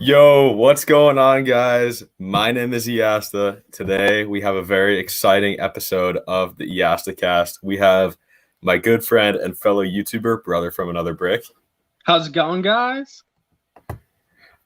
Yo, what's going on, guys? My name is Easta. Today, we have a very exciting episode of the Eastacast. We have my good friend and fellow YouTuber, brother from another brick. How's it going, guys?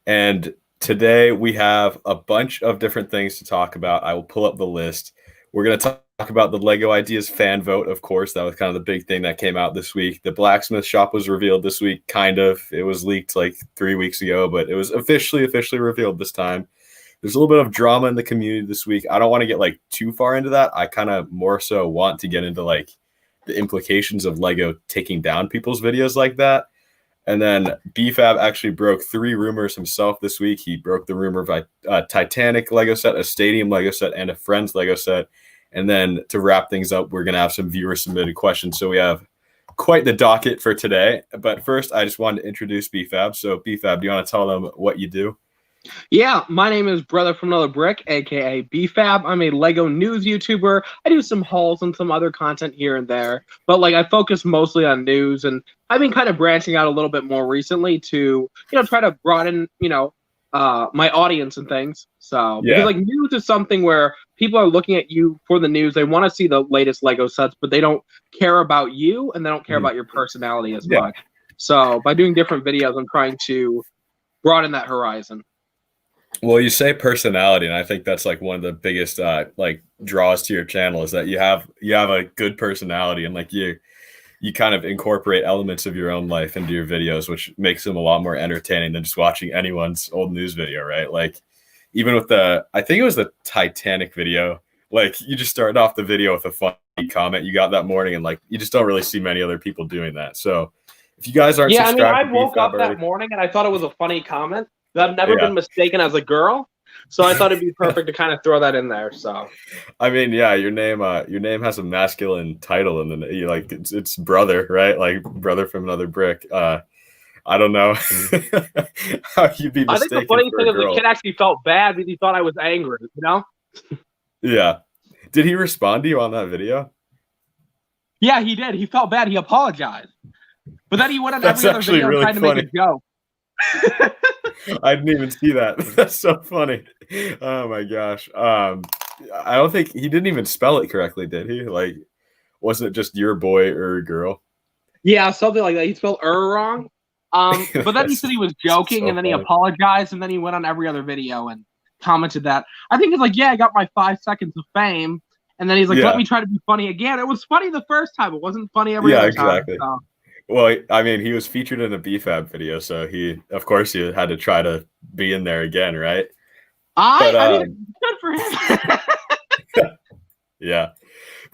And today, we have a bunch of different things to talk about. I will pull up the list. We're going to talk about the LEGO Ideas fan vote, of course. That was kind of the big thing that came out this week. The Blacksmith shop was revealed this week, kind of. It was leaked like 3 weeks ago, but it was officially revealed this time. There's a little bit of drama in the community this week. I don't want to get like too far into that. I kind of more so want to get into like the implications of LEGO taking down people's videos like that. And then BFAB actually broke 3 rumors himself this week. He broke the rumor of a Titanic LEGO set, a Stadium LEGO set, and a Friends LEGO set. And then to wrap things up, we're going to have some viewer-submitted questions. So we have quite the docket for today. But first, I just wanted to introduce BFAB. So BFAB, do you want to tell them what you do? Yeah, my name is Brother from Another Brick, a.k.a. BFAB. I'm a LEGO news YouTuber. I do some hauls and some other content here and there. But, I focus mostly on news. And I've been kind of branching out a little bit more recently to, try to broaden, my audience and things. So, because, news is something where people are looking at you for the news. They want to see the latest LEGO sets, but they don't care about you and they don't care about your personality as much. So, by doing different videos, I'm trying to broaden that horizon. Well, you say personality, and I think that's like one of the biggest draws to your channel is that you have a good personality, and you kind of incorporate elements of your own life into your videos, which makes them a lot more entertaining than just watching anyone's old news video, right? Like even with I think it was the Titanic video, you just started off the video with a funny comment you got that morning, and you just don't really see many other people doing that. So if you guys aren't I woke up that morning and I thought it was a funny comment. I've never been mistaken as a girl, so I thought it'd be perfect to kind of throw that in there. So, I mean, your name has a masculine title, and then it's brother, right? Like brother from another brick. I don't know how you'd be mistaken. I think the funny thing is the kid actually felt bad because he thought I was angry. Yeah. Did he respond to you on that video? Yeah, he did. He felt bad. He apologized, but then he went on every other video really trying to make a joke. I didn't even see that. That's so funny. Oh my gosh. I don't think he didn't even spell it correctly, did he? Wasn't it just your boy or girl? Yeah, something like that. He spelled wrong. But then he said he was joking, and then he apologized, and then he went on every other video and commented that. I think it's I got my 5 seconds of fame, and then he's let me try to be funny again. It was funny the first time. It wasn't funny every other time. Yeah, exactly. So. Well, I mean, he was featured in a BFAB video, so he had to try to be in there again, right? I mean, good for him. Yeah.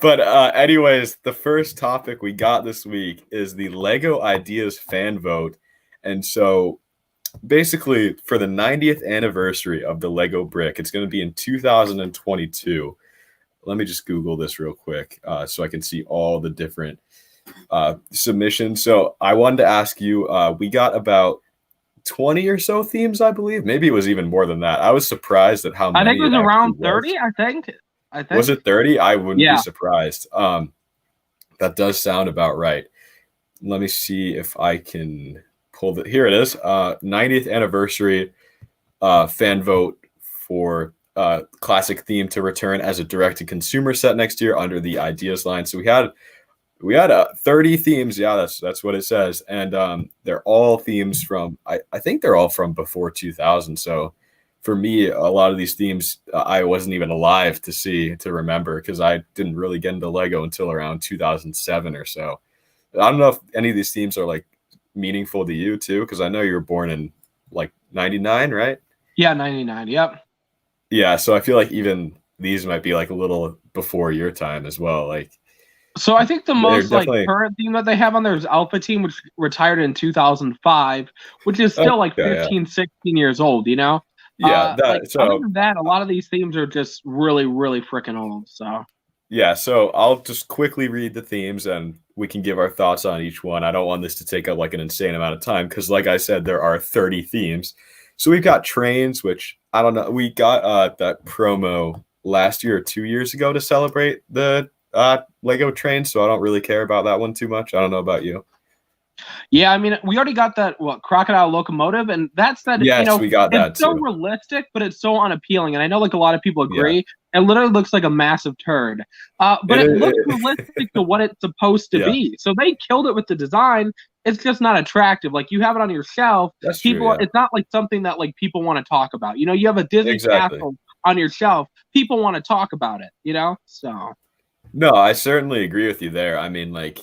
But anyways, the first topic we got this week is the LEGO Ideas fan vote. And so basically for the 90th anniversary of the LEGO brick, it's going to be in 2022. Let me just Google this real quick so I can see all the different submissions. So I wanted to ask you, we got about 20 or so themes, I believe. Maybe it was even more than that. I was surprised at how many. I think it was around 30, I think. Was it 30? I wouldn't be surprised. That does sound about right. Let me see if I can pull it. Here it is. 90th anniversary fan vote for classic theme to return as a direct-to-consumer set next year under the Ideas line. So we had 30 themes. Yeah, that's what it says. And they're all themes from, I think they're all from before 2000. So for me, a lot of these themes, I wasn't even alive to remember, because I didn't really get into LEGO until around 2007 or so. I don't know if any of these themes are meaningful to you too, because I know you were born in 99, right? Yeah, 99. Yep. Yeah. So I feel like even these might be a little before your time as well. So I think the most current theme that they have on there is Alpha Team, which retired in 2005, which is still 15, 16 years old, Yeah. Other than that, a lot of these themes are just really, really freaking old. So yeah, so I'll just quickly read the themes and we can give our thoughts on each one. I don't want this to take up an insane amount of time because, like I said, there are 30 themes. So we've got trains, which I don't know. We got that promo last year or 2 years ago to celebrate the LEGO train, so I don't really care about that one too much. I don't know about you. Yeah, I mean, we already got that Crocodile Locomotive, and that's that. Yes, we got that it's so too. realistic, but it's so unappealing. And I know like a lot of people agree. Yeah. It literally looks like a massive turd, but it looks realistic to what it's supposed to Yeah. be. So they killed it with the design. It's just not attractive. Like you have it on your shelf. That's People, true, yeah. it's not like something that like people want to talk about. You have a Disney Exactly. castle on your shelf. People want to talk about it. So. No, I certainly agree with you there. I mean, like,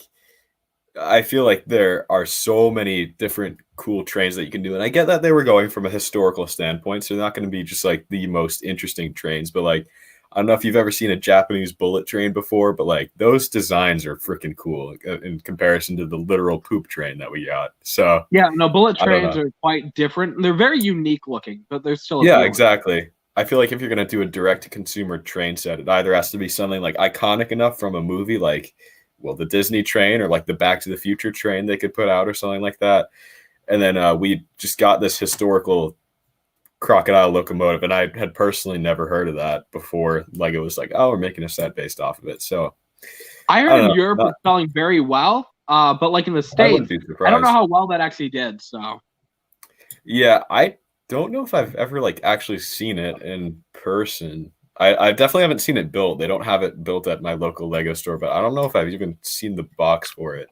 I feel like there are so many different cool trains that you can do. And I get that they were going from a historical standpoint, so they're not going to be just like the most interesting trains. But like, I don't know if you've ever seen a Japanese bullet train before, but like those designs are freaking cool in comparison to the literal poop train that we got. So yeah, no, bullet trains are quite different. They're very unique looking, but they're still yeah, exactly. I feel like if you're going to do a direct-to-consumer train set, it either has to be something like iconic enough from a movie, like, well, the Disney train or like the Back to the Future train they could put out or something like that. And then we just got this historical Crocodile Locomotive, and I had personally never heard of that before. Like, it was like, oh, we're making a set based off of it. So I heard in Europe it's selling very well, but like in the States, I don't know how well that actually did. So yeah, I don't know if I've ever like actually seen it in person. I definitely haven't seen it built. They don't have it built at my local Lego store, but I don't know if I've even seen the box for it.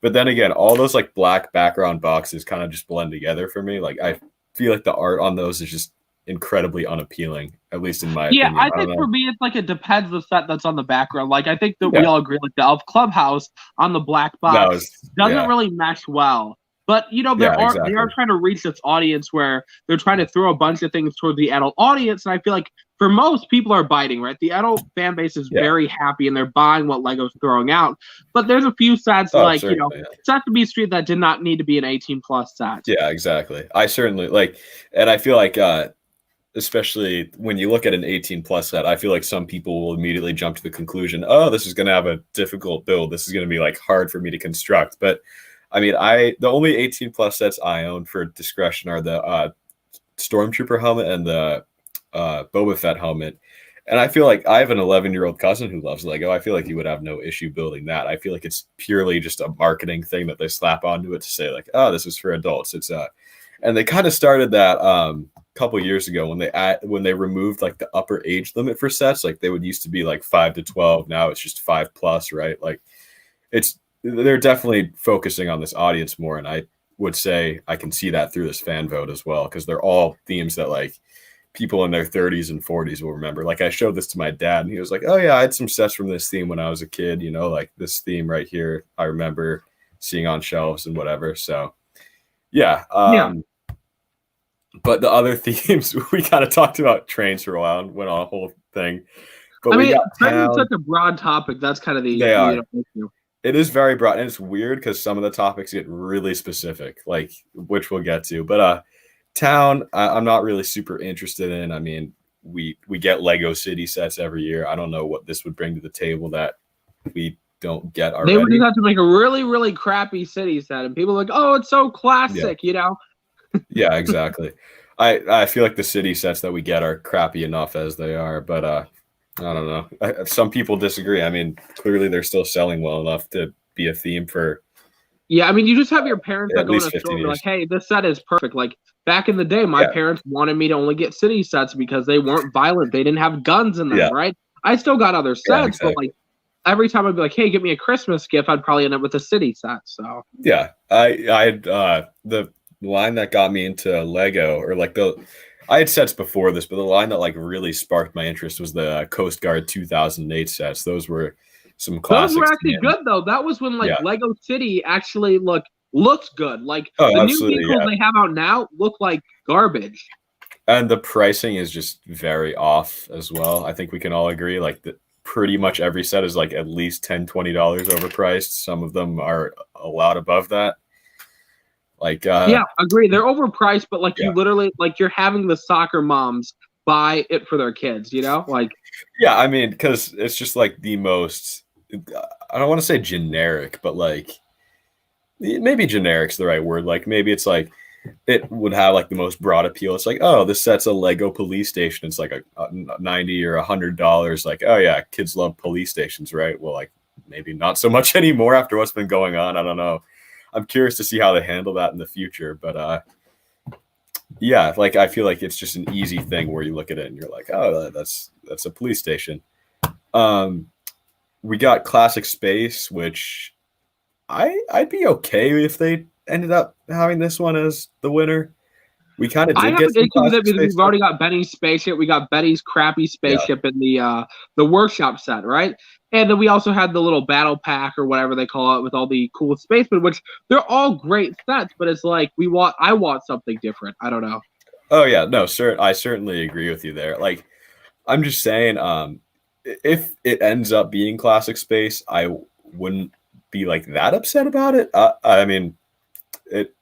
But then again, all those like black background boxes kind of just blend together for me. Like I feel like the art on those is just incredibly unappealing, at least in my opinion. I think for me, it's like it depends the set that's on the background. Like I think that we all agree, like the Elf Clubhouse on the black box doesn't really mesh well. But they are trying to reach this audience where they're trying to throw a bunch of things toward the adult audience, and I feel like for most people are biting, right? The adult fan base is very happy and they're buying what Lego's throwing out. But there's a few sets Sesame Street that did not need to be an 18+ set. Yeah, exactly. I certainly like, and I feel like especially when you look at an 18+ set, I feel like some people will immediately jump to the conclusion, oh, this is going to have a difficult build. This is going to be like hard for me to construct. But I mean, the only 18+ sets I own for discretion are the Stormtrooper helmet and the Boba Fett helmet. And I feel like I have an 11-year-old cousin who loves Lego. I feel like he would have no issue building that. I feel like it's purely just a marketing thing that they slap onto it to say like, oh, this is for adults. It's and they kind of started that couple years ago when they removed like the upper age limit for sets. Like they would used to be like 5 to 12. Now it's just 5+, right? Like they're definitely focusing on this audience more. And I would say I can see that through this fan vote as well, because they're all themes that like people in their 30s and 40s will remember. Like I showed this to my dad and he was like, oh yeah, I had some sets from this theme when I was a kid, like this theme right here I remember seeing on shelves and whatever. So yeah. But the other themes, we kind of talked about trains for a while and went on a whole thing. But I mean, trains is such a broad topic. That's kind of the issue. It is very broad, and it's weird because some of the topics get really specific, like which we'll get to. But town, I'm not really super interested in. I mean, we get Lego City sets every year. I don't know what this would bring to the table that we don't get already. They would just have to make a really, really crappy city set, and people are like, oh, it's so classic, Yeah, exactly. I feel like the city sets that we get are crappy enough as they are, but I don't know. Some people disagree. I mean, clearly they're still selling well enough to be a theme for. Yeah, I mean, you just have your parents that go in a store and be like, hey, this set is perfect. Like back in the day, my parents wanted me to only get city sets because they weren't violent. They didn't have guns in them, right? I still got other sets, but like every time I'd be like, hey, get me a Christmas gift, I'd probably end up with a city set. So yeah, I had the line that got me into Lego, or like I had sets before this, but the line that like really sparked my interest was the Coast Guard 2008 sets. Those were some classics. Those were actually good though. That was when like Lego City actually looked good. Like the new vehicles they have out now look like garbage. And the pricing is just very off as well. I think we can all agree like pretty much every set is like at least $10, $20 overpriced. Some of them are a lot above that. Like agree. They're overpriced, but like you literally like you're having the soccer moms buy it for their kids, like I mean, because it's just like the most, I don't want to say generic, but like maybe generic's the right word. Like maybe it's like it would have like the most broad appeal. It's like, oh, this set's a Lego police station. It's like a $90 or $100. Like, oh yeah, kids love police stations, right? Well, like maybe not so much anymore after what's been going on. I don't know. I'm curious to see how they handle that in the future. But yeah, like I feel like it's just an easy thing where you look at it and you're like, oh, that's a police station. We got Classic Space, which I'd be okay if they ended up having this one as the winner. We kind of I did have get an some issue with it Classic because Space we've already got Benny's spaceship. We got Benny's crappy spaceship in the workshop set, right? And then we also had the little battle pack or whatever they call it with all the cool spacemen, which they're all great sets, but it's like I want something different. I don't know. Oh yeah, no, sir. I certainly agree with you there. Like, I'm just saying, if it ends up being Classic Space, I wouldn't be like that upset about it. I mean, it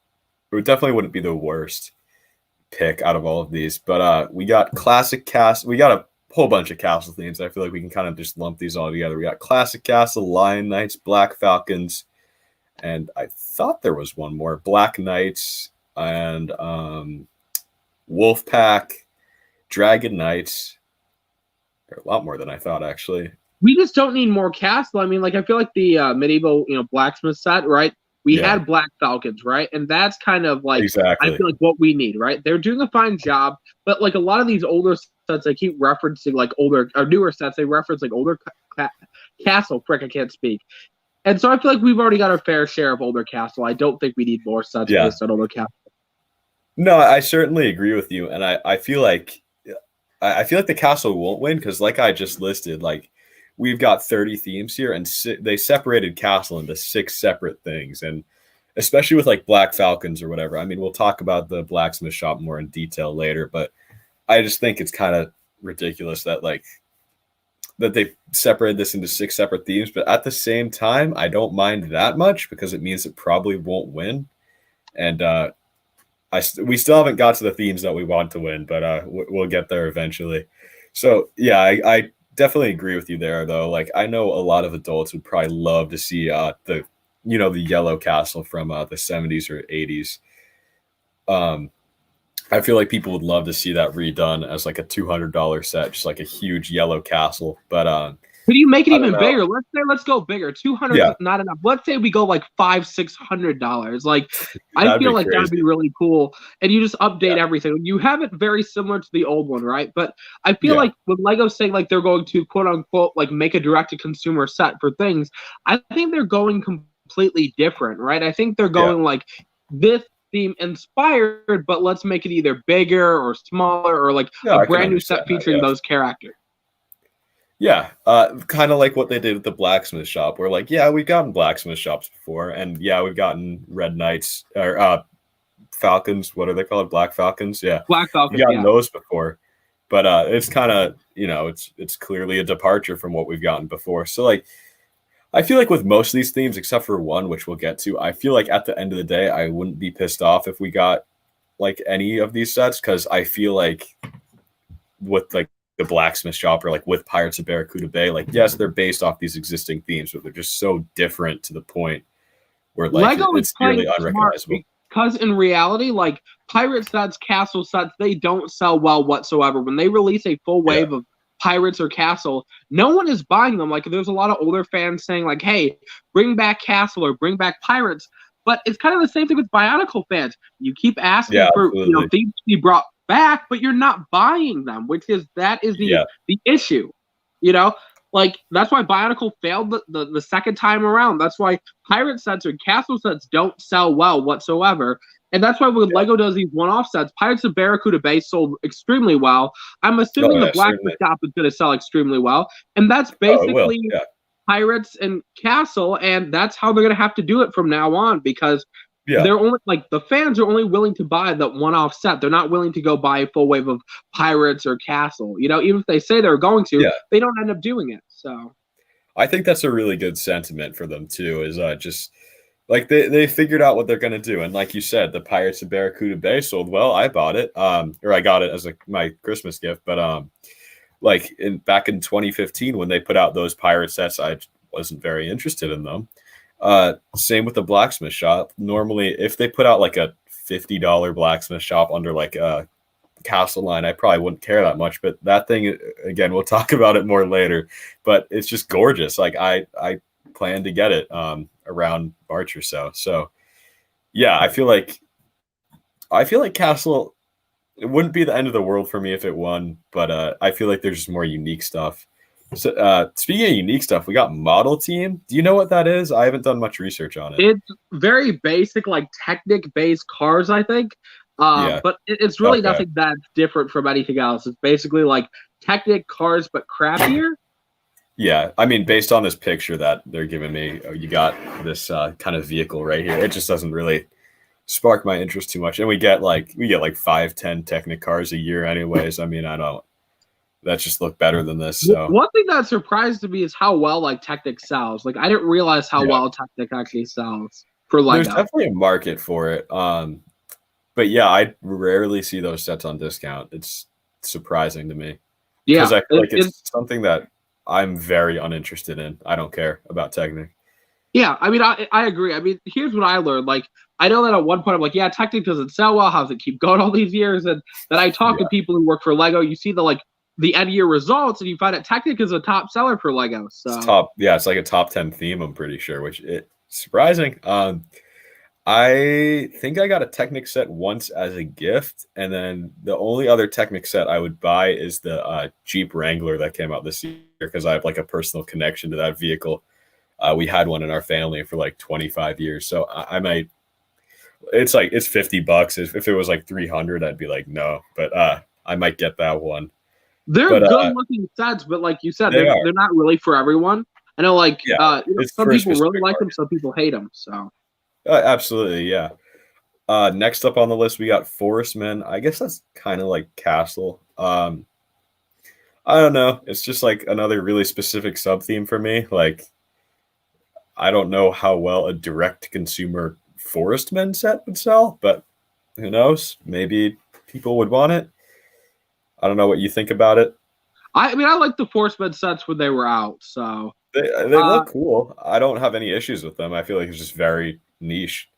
definitely wouldn't be the worst pick out of all of these. But we got Classic Castle. We got a whole bunch of castle themes. I feel like we can kind of just lump these all together. We got Classic Castle, Lion Knights, Black Falcons, and I thought there was one more, Black Knights, and Wolf Pack, Dragon Knights. There are a lot more than I thought, actually. We just don't need more castle. I mean, like I feel like the medieval, Blacksmith set, right? We had Black Falcons, right? And that's kind of like exactly. I feel like what we need, right? They're doing a fine job, but like a lot of these older sets, they keep referencing like older or newer sets. They reference like older castle. Frick, I can't speak. And so I feel like we've already got our fair share of older castle. I don't think we need more sets based on older castle. No, I certainly agree with you, and I feel like the castle won't win because, like I just listed, like we've got 30 themes here, and they separated castle into 6 separate things, and especially with like Black Falcons or whatever. I mean, we'll talk about the Blacksmith shop more in detail later, but I just think it's kind of ridiculous that they separated this into 6 separate themes. But at the same time, I don't mind that much because it means it probably won't win, and we still haven't got to the themes that we want to win, but we'll get there eventually. So yeah, I definitely agree with you there, though. Like I know a lot of adults would probably love to see the yellow castle from the 70s or 80s. I feel like people would love to see that redone as like a $200 set, just like a huge yellow castle. But could you make it even bigger? Let's go bigger. 200 is not enough. Let's say we go like $500-$600. Like I feel like that'd be really cool. And you just update everything. You have it very similar to the old one, right? But I feel like when Lego's saying like they're going to quote unquote like make a direct to consumer set for things, I think they're going completely different, right? I think they're going like this theme inspired, but let's make it either bigger or smaller or like a brand new set featuring those characters. Yeah, kind of like what they did with the Blacksmith shop. We're like, yeah, we've gotten Blacksmith shops before, and yeah, we've gotten Red Knights or Falcons. What are they called? Black Falcons. Yeah, Black Falcons. We've gotten those before, but it's kind of it's clearly a departure from what we've gotten before. So like, I feel like with most of these themes, except for one, which we'll get to, I feel like at the end of the day, I wouldn't be pissed off if we got like any of these sets because I feel like with like the Blacksmith shop or like with Pirates of Barracuda Bay, like yes, they're based off these existing themes, but they're just so different to the point where like Lego it's nearly unrecognizable. Because in reality, like pirate sets, castle sets, they don't sell well whatsoever. When they release a full wave of pirates or castle, no one is buying them. Like there's a lot of older fans saying like, hey, bring back castle or bring back pirates. But it's kind of the same thing with Bionicle fans. You keep asking for themes to be brought back, but you're not buying them, that is the issue. Like that's why Bionicle failed the second time around. That's why pirate sets or castle sets don't sell well whatsoever. And that's why when Lego does these one-off sets, Pirates of Barracuda Bay sold extremely well. I'm assuming the Blacksmith shop is going to sell extremely well. And that's basically Pirates and Castle, and that's how they're going to have to do it from now on because they're only like the fans are only willing to buy that one-off set. They're not willing to go buy a full wave of Pirates or Castle. Even if they say they're going to, they don't end up doing it. So I think that's a really good sentiment for them too, is just like they figured out what they're going to do. And like you said, the Pirates of Barracuda Bay sold well. I bought it, or I got it as my Christmas gift. But like back in 2015 when they put out those pirate sets, I wasn't very interested in them. Same with the Blacksmith shop. Normally, if they put out like a $50 Blacksmith shop under like a castle line, I probably wouldn't care that much. But that thing, again, we'll talk about it more later. But it's just gorgeous. Like I plan to get it around March or so. So yeah, I feel like Castle. It wouldn't be the end of the world for me if it won, but I feel like there's just more unique stuff. So, speaking of unique stuff, we got Model Team. Do you know what that is? I haven't done much research on it. It's very basic, like Technic-based cars, I think. Yeah. But it's really Okay. nothing that different from anything else. It's basically like Technic cars, but crappier. Yeah, I mean, based on this picture that they're giving me, you got this kind of vehicle right here. It just doesn't really spark my interest too much. And we get like 5-10 Technic cars a year anyways. I mean, I don't that just look better than this. So One thing that surprised me is how well like Technic sells. Like I didn't realize how yeah, well Technic actually sells for there's Lego. definitely a market for it. But yeah, I rarely see those sets on discount. It's surprising to me because Yeah, I feel like it's something that I'm very uninterested in. I don't care about Technic. yeah. I mean, I agree. I mean, here's what I learned. Like I know that at one point I'm like, yeah, Technic doesn't sell well. How does it keep going all these years? And then I talk to Yeah, people who work for Lego. You see the end year results, and you find that Technic is a top seller for Lego. it's So top. Yeah, it's like a top 10 theme. I'm pretty sure, which it's surprising. I think I got a Technic set once as a gift, and then the only other Technic set I would buy is the Jeep Wrangler that came out this year because I have like a personal connection to that vehicle. We had one in our family for like 25 years, so I might. It's $50. If it was like 300, I'd be like no, but I might get that one. they're But good looking sets, but like you said, they are, they're not really for everyone. I know, like yeah. It's some for a people really specific like them, market. some people hate them. So Absolutely, yeah. Next up on the list, we got Forestman. I guess that's kind of like Castle. I don't know. It's just like another really specific sub theme for me. Like, I don't know how well a direct consumer Forestman set would sell, but who knows? Maybe people would want it. I don't know what you think about it. I mean, I like the Forceman sets when they were out. So They uh, look cool. I don't have any issues with them. I feel like it's just very niche.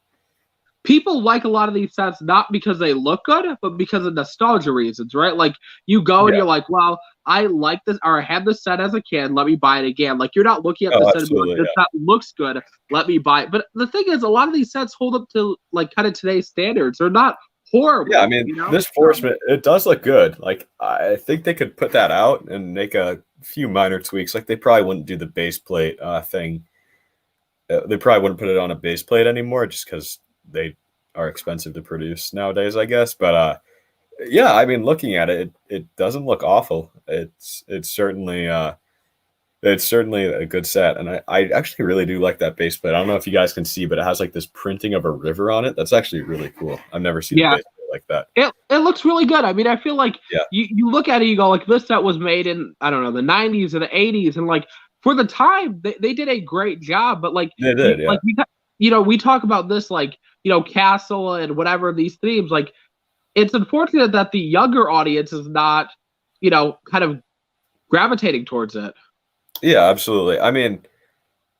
people like a lot of these sets not because they look good, but because of nostalgia reasons, right? Like you go and Yeah. you're like, well, I like this, or I had this set as a kid. Let me buy it again. Like you're not looking at the Oh, set and be like, absolutely. this Yeah. set looks good. Let me buy it. But the thing is, a lot of these sets hold up to like kind of today's standards. They're not Yeah, I horrible, mean, you know. this Forestman, it does look good. Like, I think they could put that out and make a few minor tweaks. Like, they probably wouldn't do the base plate thing. They probably wouldn't put it on a base plate anymore just because they are expensive to produce nowadays, I guess. But yeah, I mean, looking at it, it doesn't look awful. It's certainly a good set, and I actually really do like that base plate. I don't know if you guys can see, but it has like this printing of a river on it. That's actually really cool. I've never seen a Yeah, base plate like that. it looks really good. I mean, I feel like Yeah, you look at it, you go like this set was made in I don't know the '90s or the '80s, and like for the time they did a great job. But like they did. Yeah. we talk about this like Castle and whatever these themes. Like it's unfortunate that the younger audience is not kind of gravitating towards it. Yeah, absolutely. I mean,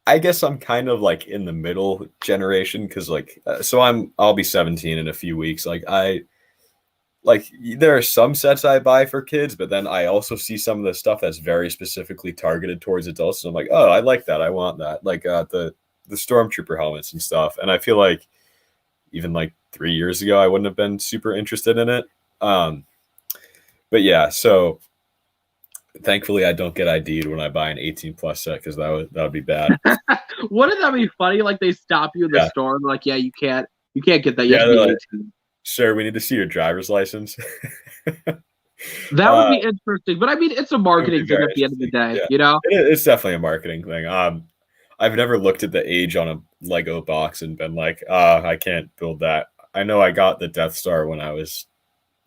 I guess I'm kind of like in the middle generation because so I'll be 17 in a few weeks. There are some sets I buy for kids, but then I also see some of the stuff that's very specifically targeted towards adults. So I'm like, oh, I like that. I want that. Like the stormtrooper helmets and stuff. And I feel like even like 3 years ago, I wouldn't have been super interested in it. But yeah, so thankfully, I don't get ID'd when I buy an 18 plus set because that would be bad. Wouldn't that be funny? Like they stop you in the Yeah, store and they're like, yeah, you can't get that. You yeah. have to They're be like, 18. sir, we need to see your driver's license. That would uh, be interesting, but I mean, it's a it would be marketing thing very at the end of the interesting. day, Yeah, you know. it's definitely a marketing thing. I've never looked at the age on a Lego box and been like, I can't build that. I know I got the Death Star when I was,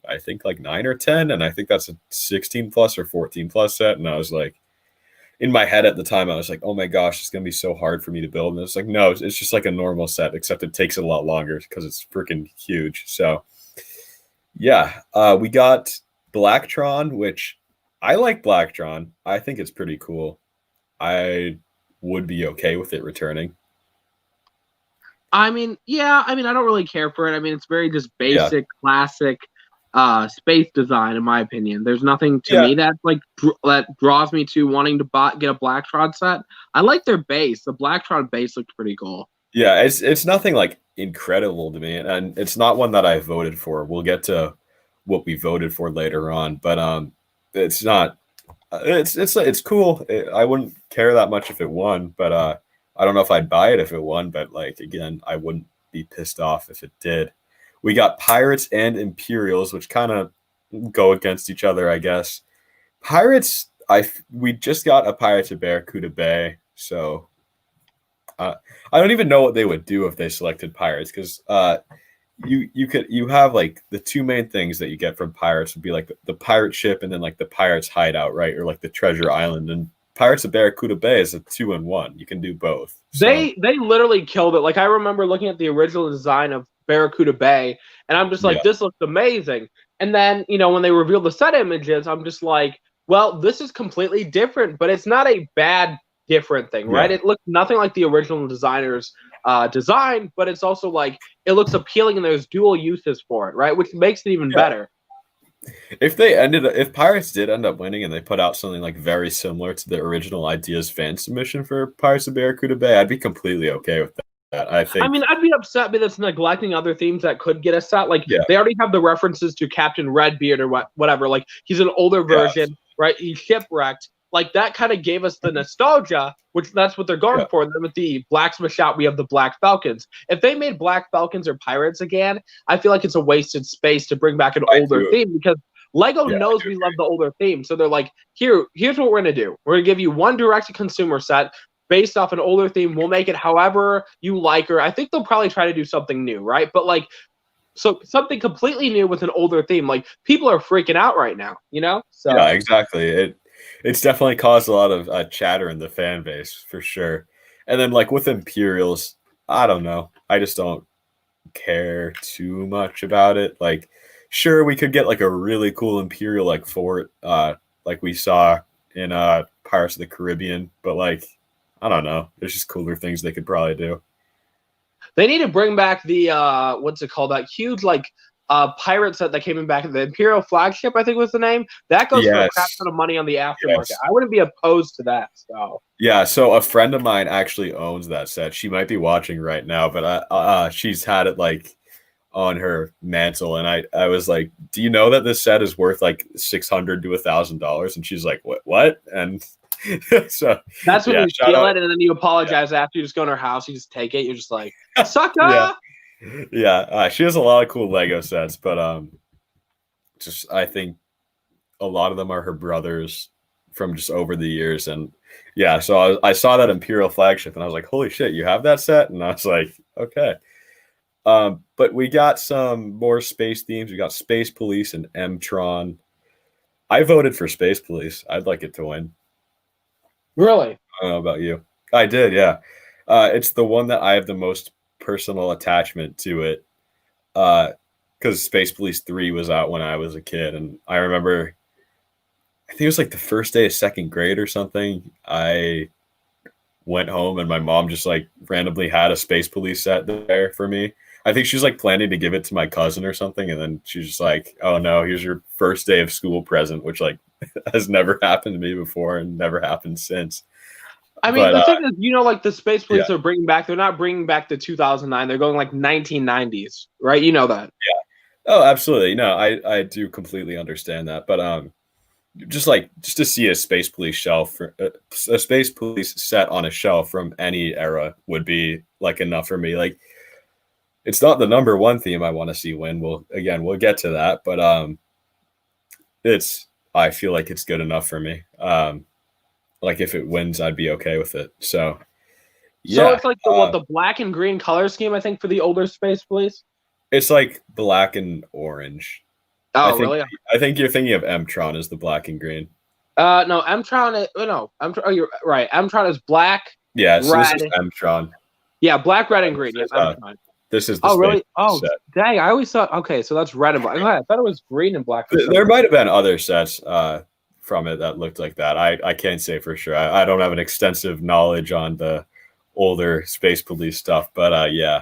I think, like 9 or 10, and I think that's a 16 plus or 14 plus set. And I was like, in my head at the time, I was like, oh my gosh, it's gonna be so hard for me to build. And it's like, no, it's just like a normal set, except it takes a lot longer because it's freaking huge. So yeah, we got Blacktron, which I like Blacktron. I think it's pretty cool. I would be okay with it returning. I mean, yeah, I mean, I don't really care for it. I mean, it's very just Yeah, basic, classic space design, in my opinion. There's nothing to yeah, me that like that draws me to wanting to get a Blacktron set. I like their base. The Blacktron base looked pretty cool. yeah. It's nothing like incredible to me, and it's not one that I voted for. We'll get to what we voted for later on, but it's not. It's cool. I wouldn't care that much if it won, but I don't know if I'd buy it if it won. But like again, I wouldn't be pissed off if it did. We got Pirates and Imperials, which kind of go against each other, I guess. Pirates, we just got a Pirates of Barracuda Bay, so I don't even know what they would do if they selected Pirates, because you have like the two main things that you get from Pirates would be like the pirate ship and then like the Pirates hideout, right? Or like the treasure island. And Pirates of Barracuda Bay is a 2-in-1. You can do both. So. They literally killed it. Like I remember looking at the original design of Barracuda Bay, and I'm just like, this looks amazing. And then, when they revealed the set images, I'm just like, well, this is completely different, but it's not a bad different thing, right? It looks nothing like the original designer's design, but it's also like it looks appealing and there's dual uses for it, right? Which makes it even better. If Pirates did end up winning and they put out something like very similar to the original Ideas fan submission for Pirates of Barracuda Bay, I'd be completely okay with that. I mean, I'd be upset because it's neglecting other themes that could get a set. Like they already have the references to Captain Redbeard or whatever. Like he's an older version, right? He's shipwrecked. Like that kind of gave us the nostalgia, which that's what they're going for. And then with the Blacksmith shot, we have the Black Falcons. If they made Black Falcons or Pirates again, I feel like it's a wasted space to bring back an older theme, because Lego knows we love the older theme. So they're like, here's what we're going to do. We're going to give you one direct-to-consumer set based off an older theme. We'll make it however you like, or I think they'll probably try to do something new, right? But like, so something completely new with an older theme. Like people are freaking out right now, So yeah, exactly. It's definitely caused a lot of chatter in the fan base for sure. And then like with Imperials, I don't know. I just don't care too much about it. Like, sure, we could get like a really cool Imperial like fort, like we saw in Pirates of the Caribbean, but like, I don't know. There's just cooler things they could probably do. They need to bring back the what's it called? That huge like pirate set that came in back in the Imperial flagship, I think was the name. That goes for a crap ton of money on the aftermarket. I wouldn't be opposed to that. So yeah, so a friend of mine actually owns that set. She might be watching right now, but she's had it like on her mantle, and I was like, "Do you know that this set is worth like $600 to $1,000?" And she's like, "What?" And so that's when you steal it, and then you apologize after. You just go in her house, you just take it. You're just like, "Sucker." She has a lot of cool Lego sets, but just I think a lot of them are her brother's from just over the years, and so I saw that Imperial flagship, and I was like, "Holy shit, you have that set?" And I was like, "Okay." But we got some more space themes. We got Space Police and M-Tron. I voted for Space Police. I'd like it to win. Really? I don't know about you. I did, yeah. It's the one that I have the most personal attachment to it, because Space Police 3 was out when I was a kid, and I remember, I think it was like the first day of second grade or something, I went home and my mom just like randomly had a Space Police set there for me. I think she's like planning to give it to my cousin or something, and then she's just like, "Oh no, here's your first day of school present," which like has never happened to me before and never happened since. I mean, the thing is, like the Space Police are bringing back, they're not bringing back the 2009. They're going like 1990s, right? You know that. Yeah. Oh, absolutely. No, I do completely understand that. But just to see a Space Police shelf, a Space Police set on a shelf from any era would be like enough for me. Like, it's not the number one theme I want to see win. We'll get to that, but I feel like it's good enough for me. Like if it wins, I'd be okay with it. So it's like the black and green color scheme, I think, for the older Space Police. It's like black and orange. Oh, really? I think you're thinking of M-Tron as the black and green. No, M-Tron. Oh, you're right. M-Tron is black. Yeah, so red. This is M-Tron. Yeah, black, red, and green. Yes, M-Tron. This is the really? Oh, set. Dang! I always thought. Okay, so that's red and black. I thought it was green and black. There might have been other sets from it that looked like that. I can't say for sure. I don't have an extensive knowledge on the older Space Police stuff, but yeah.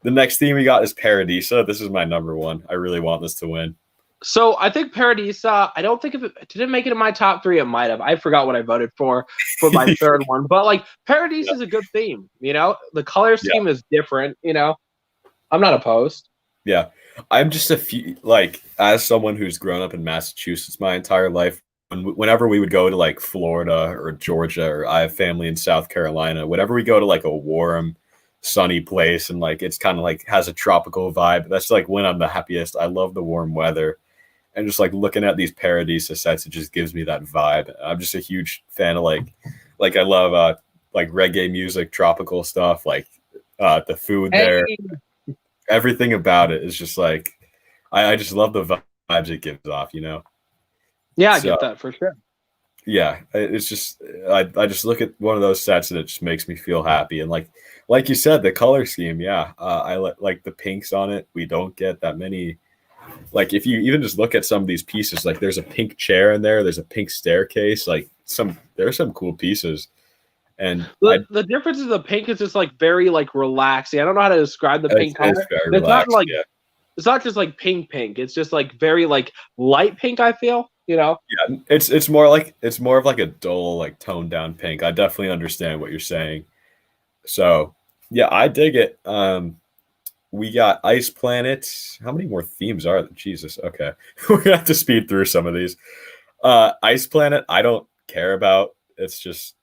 The next theme we got is Paradisa. This is my number one. I really want this to win. So I think Paradisa, I don't think if it didn't make it in my top 3, it might have. I forgot what I voted for my third one. But like Paradisa is a good theme, The color scheme is different, I'm not opposed. Yeah. I'm just a few, like, as someone who's grown up in Massachusetts my entire life, whenever we would go to like Florida or Georgia, or I have family in South Carolina, whenever we go to like a warm, sunny place and like it's kind of like has a tropical vibe, that's like when I'm the happiest. I love the warm weather. And just like looking at these Paradisa sets, it just gives me that vibe. I'm just a huge fan of like I love like reggae music, tropical stuff, like the food there. Hey, Everything about it is just like I just love the vibes it gives off, you know. yeah, I So get that for sure. yeah, it's just I just look at one of those sets and it just makes me feel happy. And like you said, the color scheme, yeah, I like the pinks on it. We don't get that many. Like if you even just look at some of these pieces, like there's a pink chair in there, there's a pink staircase, like there's some cool pieces. And The difference is the pink is just like very like relaxing. I don't know how to describe the pink color. it's very It's not relaxed. like Yeah. it's not just like pink. It's just like very like light pink. I feel, you know. Yeah, it's more of like a dull, like toned down pink. I definitely understand what you're saying. So yeah, I dig it. We got Ice Planet. How many more themes are there? Jesus. Okay. We're gonna have to speed through some of these. Ice Planet, I don't care about. It's just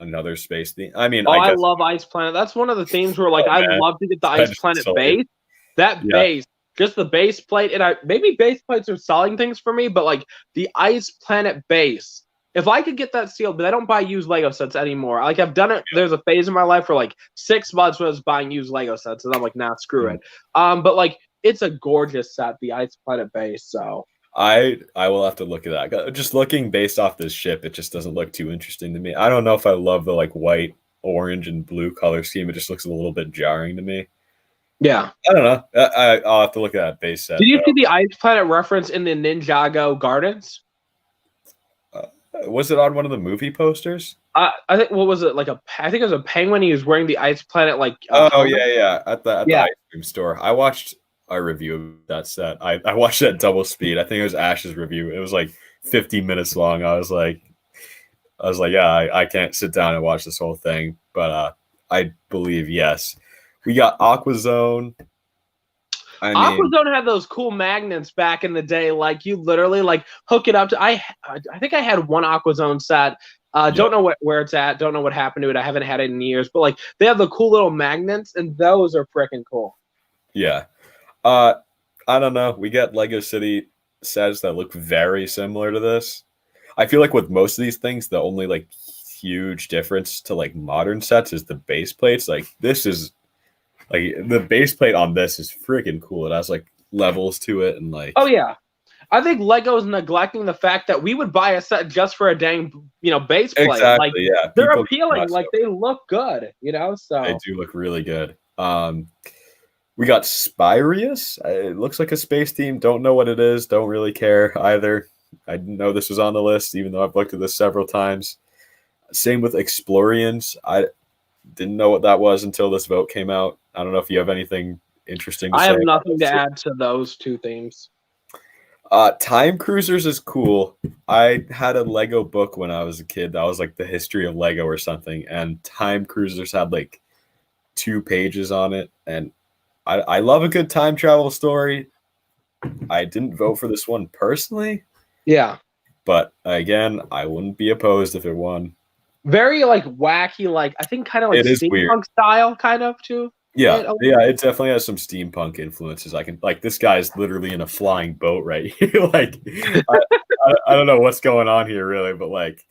another space theme. I mean, Oh, I I guess love Ice Planet. That's one of the themes where like oh, I man. love to get the I Ice just Planet sold base. it. That Yeah. base, just the base plate, and maybe base plates are selling things for me, but like the Ice Planet base. If I could get that sealed, but I don't buy used Lego sets anymore. Like I've done it. There's a phase in my life for like 6 months when I was buying used Lego sets, and I'm like, nah, screw it. But like it's a gorgeous set, the Ice Planet base. So I will have to look at that. Just looking based off this ship, it just doesn't look too interesting to me. I don't know if I love the like white, orange, and blue color scheme. It just looks a little bit jarring to me. yeah. I don't know. I'll have to look at that base set. Did you Though. see the Ice Planet reference in the Ninjago Gardens? Was it on one of the movie posters? I think what was it like I think it was a penguin. He was wearing the Ice Planet like. Oh helmet. yeah, at the Yeah. ice cream store. I watched a review of that set. I watched it at double speed. I think it was Ash's review. It was like 50 minutes long. I was like, yeah, I can't sit down and watch this whole thing. But I believe yes. We got Aqua Zone. AquaZone had those cool magnets back in the day. Like you literally like hook it up to. I think I had one AquaZone set. Don't know where it's at. Don't know what happened to it. I haven't had it in years. But like they have the cool little magnets, and those are freaking cool. Yeah. I don't know. We got Lego City sets that look very similar to this. I feel like with most of these things, the only like huge difference to like modern sets is the base plates. Like this is like the base plate on this is freaking cool. It has like levels to it and like Oh yeah. I think Lego's neglecting the fact that we would buy a set just for a dang, base plate. exactly, Like yeah. they're People appealing, like they look good, So they do look really good. We got Spirius. It looks like a space team. Don't know what it is. Don't really care either. I didn't know this was on the list, even though I've looked at this several times. Same with Explorians. I didn't know what that was until this vote came out. I don't know if you have anything interesting to say. I have nothing to add to those two themes. Time Cruisers is cool. I had a Lego book when I was a kid that was like the history of Lego or something, and Time Cruisers had like 2 pages on it, and I love a good time travel story. I didn't vote for this one personally. Yeah. But again, I wouldn't be opposed if it won. Very like wacky, like I think kind of like it is steampunk weird. Style, kind of too. Yeah, right? it definitely has some steampunk influences. I can like this guy's literally in a flying boat right here. Like I don't know what's going on here really, but like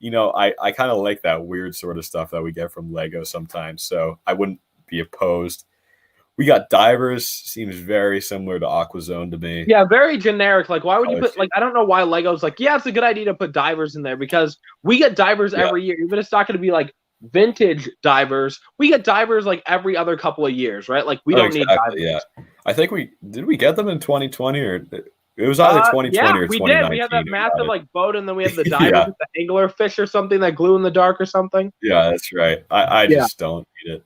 I kind of like that weird sort of stuff that we get from Lego sometimes. So I wouldn't be opposed. We got Divers, seems very similar to AquaZone to me. Yeah, very generic. Like, why would you put like? I don't know why Lego's like. Yeah, it's a good idea to put Divers in there because we get Divers every year. Even if it's not going to be like vintage Divers, we get Divers like every other couple of years, right? Like we don't need Divers. Yeah, I think we get them in 2020 or it was either 2020 or 2019. We did. We had that massive like boat, and then we had the Divers with the angler fish or something that glue in the dark or something. Yeah, that's right. I just don't need it.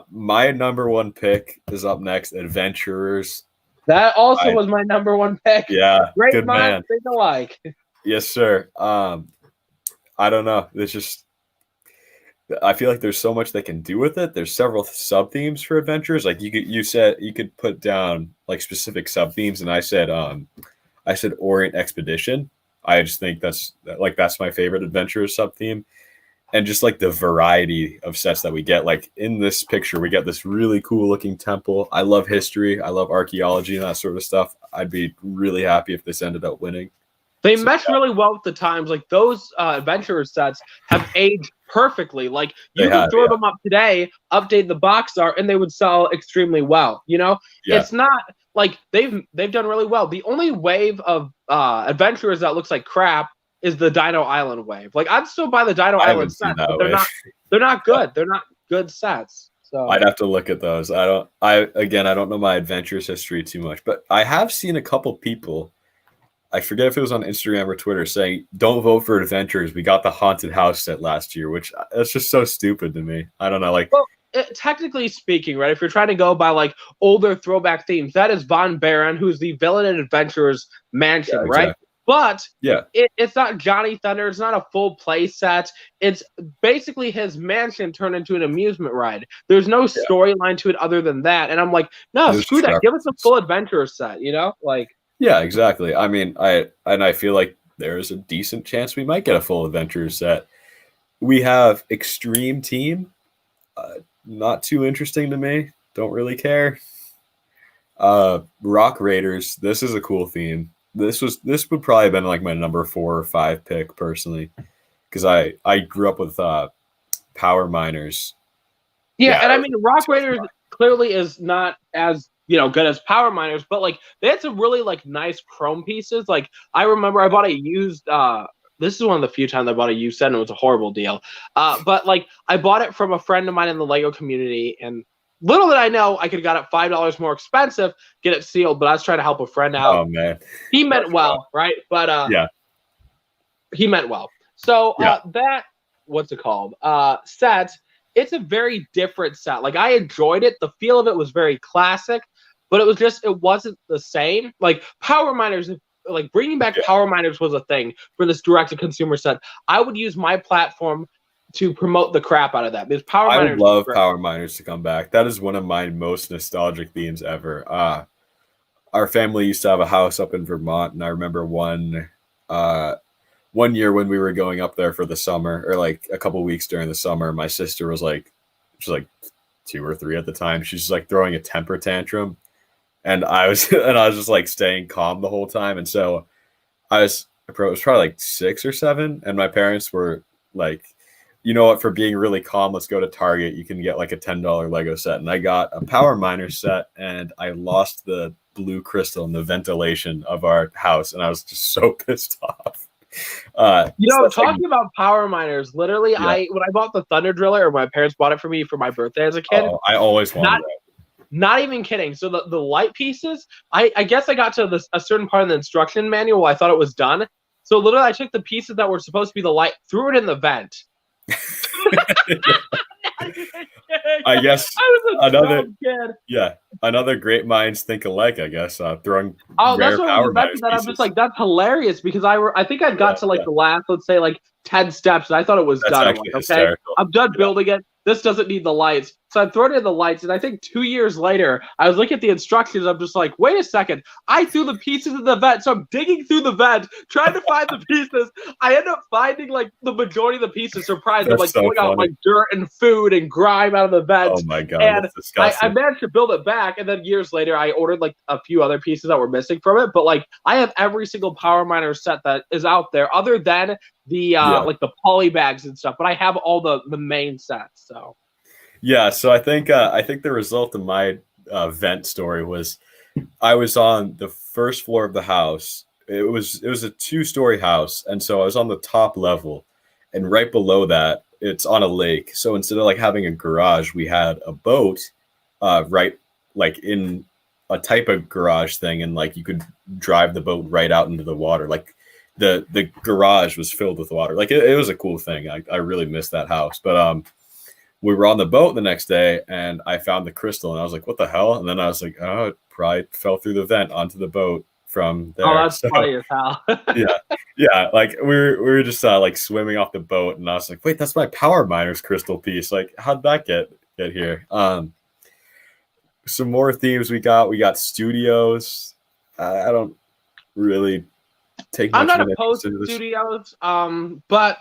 My number one pick is up next, Adventurers. That also was my number one pick. Yeah, great good man. Think alike. Yes, sir. I don't know. It's just I feel like there's so much they can do with it. There's several sub themes for adventures. Like you said you could put down like specific sub themes, and I said Orient Expedition. I just think that's my favorite adventure sub theme, and just like the variety of sets that we get. Like in this picture, we get this really cool looking temple. I love history. I love archaeology and that sort of stuff. I'd be really happy if this ended up winning. They mesh really well with the times. Like those adventurer sets have aged perfectly. Like you could throw them up today, update the box art, and they would sell extremely well. You know, it's not like they've done really well. The only wave of adventurers that looks like crap is the Dino Island wave. Like I'd still buy the Dino Island sets, but they're not good. They're not good sets. So I'd have to look at those. I don't know my adventures history too much, but I have seen a couple people. I forget if it was on Instagram or Twitter saying, "Don't vote for adventures. We got the haunted house set last year," which that's just so stupid to me. I don't know. Like, well, technically speaking, right? If you're trying to go by like older throwback themes, that is Von Baron, who's the villain in Adventurers Mansion, right? But it's not Johnny Thunder. It's not a full play set. It's basically his mansion turned into an amusement ride. There's no storyline to it other than that. And I'm like, no, screw that. Give us a full adventure set. You know, like. Yeah, exactly. I mean, I feel like there's a decent chance we might get a full adventure set. We have Extreme Team. Not too interesting to me. Don't really care. Rock Raiders. This is a cool theme. This would probably have been like my number 4 or 5 pick personally, because I grew up with Power Miners. Yeah, and I mean, Rock Raiders clearly is not as good as Power Miners, but like they had some really like nice chrome pieces. Like I remember I bought a used this is one of the few times I bought a used set and it was a horrible deal. But like I bought it from a friend of mine in the Lego community, and little did I know I could have got it $5 more expensive, get it sealed, but I was trying to help a friend out. Oh man. He meant well, right? But he meant well. So that what's it called? Set, it's a very different set. Like I enjoyed it. The feel of it was very classic, but it wasn't the same. Like Power Miners, like bringing back Power Miners was a thing for this direct-to-consumer set. I would use my platform to promote the crap out of that, because Power Miners. I would love Power Miners to come back. That is one of my most nostalgic themes ever. Our family used to have a house up in Vermont, and I remember one year when we were going up there for the summer, or like a couple weeks during the summer, my sister was like, she was like 2 or 3 at the time. She's just like throwing a temper tantrum, and I was just like staying calm the whole time. And so it was probably like 6 or 7, and my parents were like, you know what, for being really calm, let's go to Target. You can get like a $10 Lego set. And I got a Power Miner set, and I lost the blue crystal in the ventilation of our house, and I was just so pissed off. Talking about Power Miners, literally, when I bought the Thunder Driller, or my parents bought it for me for my birthday as a kid. Oh, I always wanted that. Not even kidding. So the light pieces, I guess I got to a certain part of the instruction manual. I thought it was done. So literally, I took the pieces that were supposed to be the light, threw it in the vent. I guess I was another great minds think alike. I guess throwing that's what I was about to that. I'm just like, that's hilarious, because I think I got to like the last, let's say, like 10 steps, and I thought it was done. I'm like, okay, hysterical. I'm done building it. This doesn't need the lights. So I threw it in the lights, and I think 2 years later, I was looking at the instructions. I'm just like, wait a second. I threw the pieces in the vent, so I'm digging through the vent, trying to find the pieces. I end up finding like the majority of the pieces. Surprised, I'm like pulling out like dirt and food and grime out of the vent. Oh my god! And that's disgusting. I managed to build it back, and then years later, I ordered like a few other pieces that were missing from it. But like, I have every single Power Miner set that is out there, other than the like the poly bags and stuff. But I have all the main sets. So. Yeah, so I think the result of my vent story was I was on the first floor of the house. It was a 2-story house, and so I was on the top level, and right below that, it's on a lake. So instead of like having a garage, we had a boat, right, like in a type of garage thing, and like you could drive the boat right out into the water. Like the garage was filled with water. Like it was a cool thing. I really missed that house, but we were on the boat the next day, and I found the crystal, and I was like, what the hell? And then I was like, oh, it probably fell through the vent onto the boat. from there. Oh, that's So funny as hell. yeah, like we were just like swimming off the boat, and I was like, wait, that's my Power Miners crystal piece. Like, how'd that get here? Some more themes we got studios. I don't really take I'm much not of an opposed interest to into this. studios, but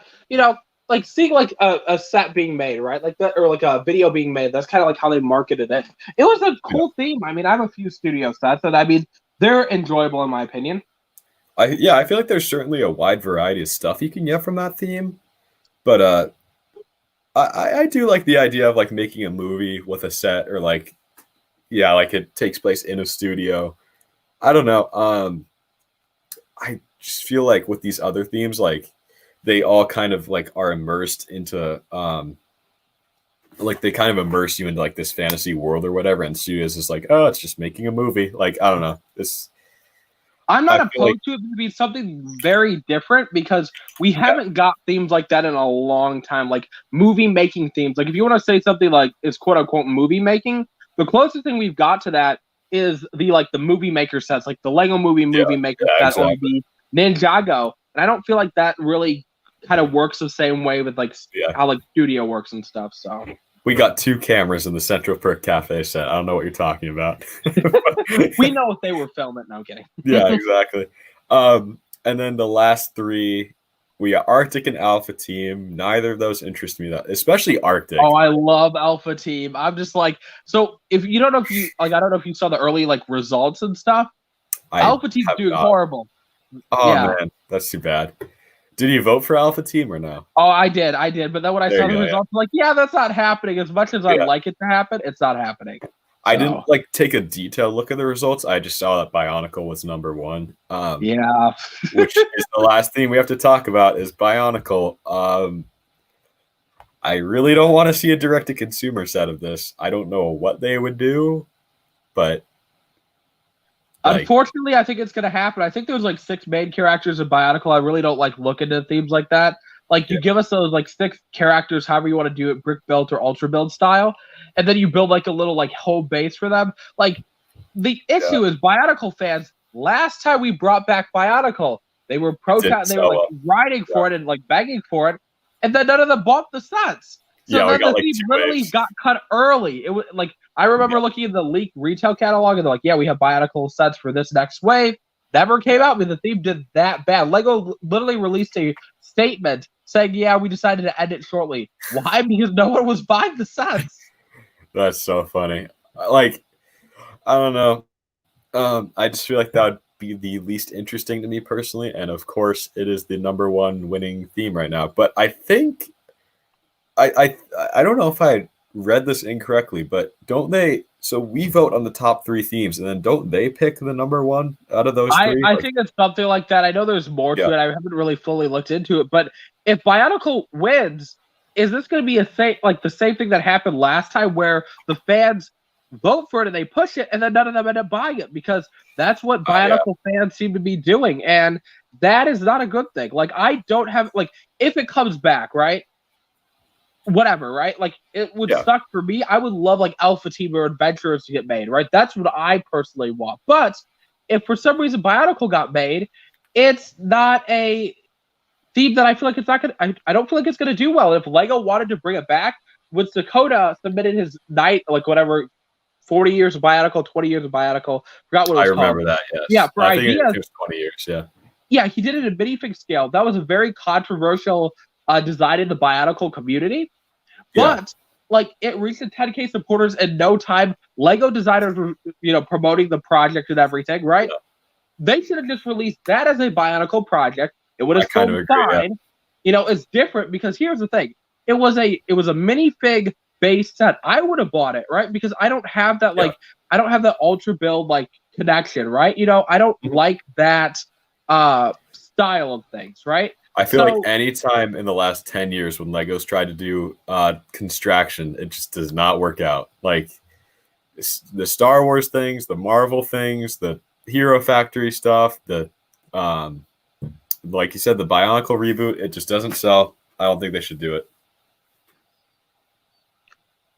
like seeing like a set being made, right? Like that, or like a video being made. That's kind of like how they marketed it. It was a Yeah. cool theme. I mean, I have a few studio sets, and I mean, they're enjoyable in my opinion. I feel like there's certainly a wide variety of stuff you can get from that theme, but I do like the idea of like making a movie with a set, or like like it takes place in a studio. I don't know. I just feel like with these other themes, like they all kind of like are immersed into like they kind of immerse you into like this fantasy world or whatever, and studios is like, oh, it's just making a movie. Like, I don't know. I'm I not feel like opposed to it to be something very different because we haven't got themes like that in a long time, like movie making themes. Like if you want to say something like is quote unquote movie making, the closest thing we've got to that is the movie maker sets, like the Lego movie maker set or exactly. the Ninjago. And I don't feel like that really kind of works the same way with like how like studio works and stuff. So We got 2 cameras in the Central Perk Cafe set. I don't know what you're talking about. we know if they were filming. No, I'm kidding. Yeah, exactly. And then the last 3, we got Arctic and Alpha Team. Neither of those interest me that, especially Arctic. Oh, I love Alpha Team. I'm just like, so if you don't know if you like, I don't know if you saw the early like results and stuff. Alpha Team's doing horrible. Oh man, that's too bad. Did you vote for Alpha Team or no? Oh, I did. But then when I saw the results, I'm like, yeah, that's not happening. As much as I'd like it to happen, it's not happening. I didn't like take a detailed look at the results. I just saw that Bionicle was number 1. Which is the last thing we have to talk about is Bionicle. I really don't want to see a direct-to-consumer set of this. I don't know what they would do, but unfortunately, I think it's going to happen. I think there's like 6 main characters in Bionicle. I really don't like looking at themes like that. Like you give us those like 6 characters, however you want to do it, brick build or ultra build style, and then you build like a little like home base for them. Like the issue is Bionicle fans. Last time we brought back Bionicle, they were protesting, they were like riding for it and like begging for it, and then none of them bought the sets. So then the theme literally got cut early. It was like I remember looking at the leaked retail catalog and they're like, yeah, we have Bionicle sets for this next wave. Never came out, but the theme did that bad. Lego literally released a statement saying, yeah, we decided to end it shortly. Why? Because no one was buying the sets. That's so funny. Like, I don't know. I just feel like that would be the least interesting to me personally. And of course, it is the number 1 winning theme right now. But I think I don't know if I read this incorrectly, but don't they? So we vote on the top 3 themes, and then don't they pick the number 1 out of those 3? I think it's something like that. I know there's more to it. I haven't really fully looked into it, but if Bionicle wins, is this going to be the same thing that happened last time, where the fans vote for it and they push it, and then none of them end up buying it? Because that's what Bionicle fans seem to be doing, and that is not a good thing. Like I don't have like if it comes back, right? Whatever, right? Like it would suck for me. I would love like Alpha Team or Adventurers to get made, right? That's what I personally want. But if for some reason Bionicle got made, it's not a theme that I feel like it's not gonna. I don't feel like it's gonna do well. If Lego wanted to bring it back, when Dakota submitted his 40 years of Bionicle, 20 years of Bionicle, forgot what it was called. I remember that. Yes. Yeah, for I think ideas. It was 20 years. Yeah. Yeah, he did it in minifig scale. That was a very controversial design in the Bionicle community. But like it reached the 10K supporters in no time. Lego designers were, promoting the project and everything, right? Yeah. They should have just released that as a Bionicle project. It would have sold fine. Yeah. It's different because here's the thing: it was a minifig based set. I would have bought it, right? Because I don't have that I don't have that ultra build connection, right? I don't like that style of things, right? I feel like any time in the last 10 years when Lego's tried to do construction, it just does not work out. Like the Star Wars things, the Marvel things, the Hero Factory stuff, the like you said, the Bionicle reboot, it just doesn't sell. I don't think they should do it.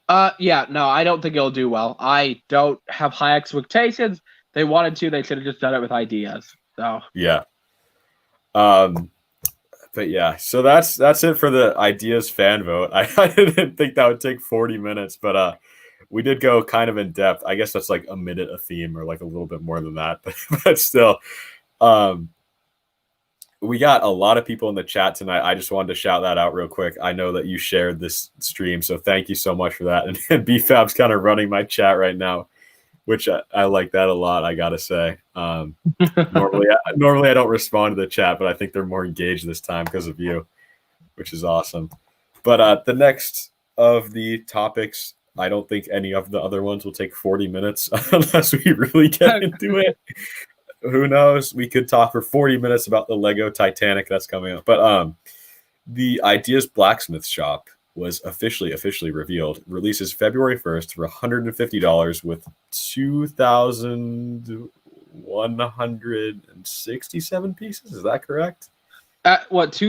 No, I don't think it'll do well. I don't have high expectations. they wanted to. They should have just done it with ideas. So Yeah. But yeah, so that's it for the ideas fan vote. I didn't think that would take 40 minutes, but we did go kind of in depth. I guess that's like a minute a theme or like a little bit more than that, but still. We got a lot of people in the chat tonight. I just wanted to shout that out real quick. I know that you shared this stream, so thank you so much for that. And BFAB's kind of running my chat right now, which I like that a lot, I gotta say. Normally I don't respond to the chat, but I think they're more engaged this time because of you, which is awesome. But the next of the topics, I don't think any of the other ones will take 40 minutes unless we really get into it. Who knows? We could talk for 40 minutes about the Lego Titanic that's coming up. But the Ideas Blacksmith shop was officially revealed. Releases February 1st for $150 with 2,167 pieces. Is that correct? What,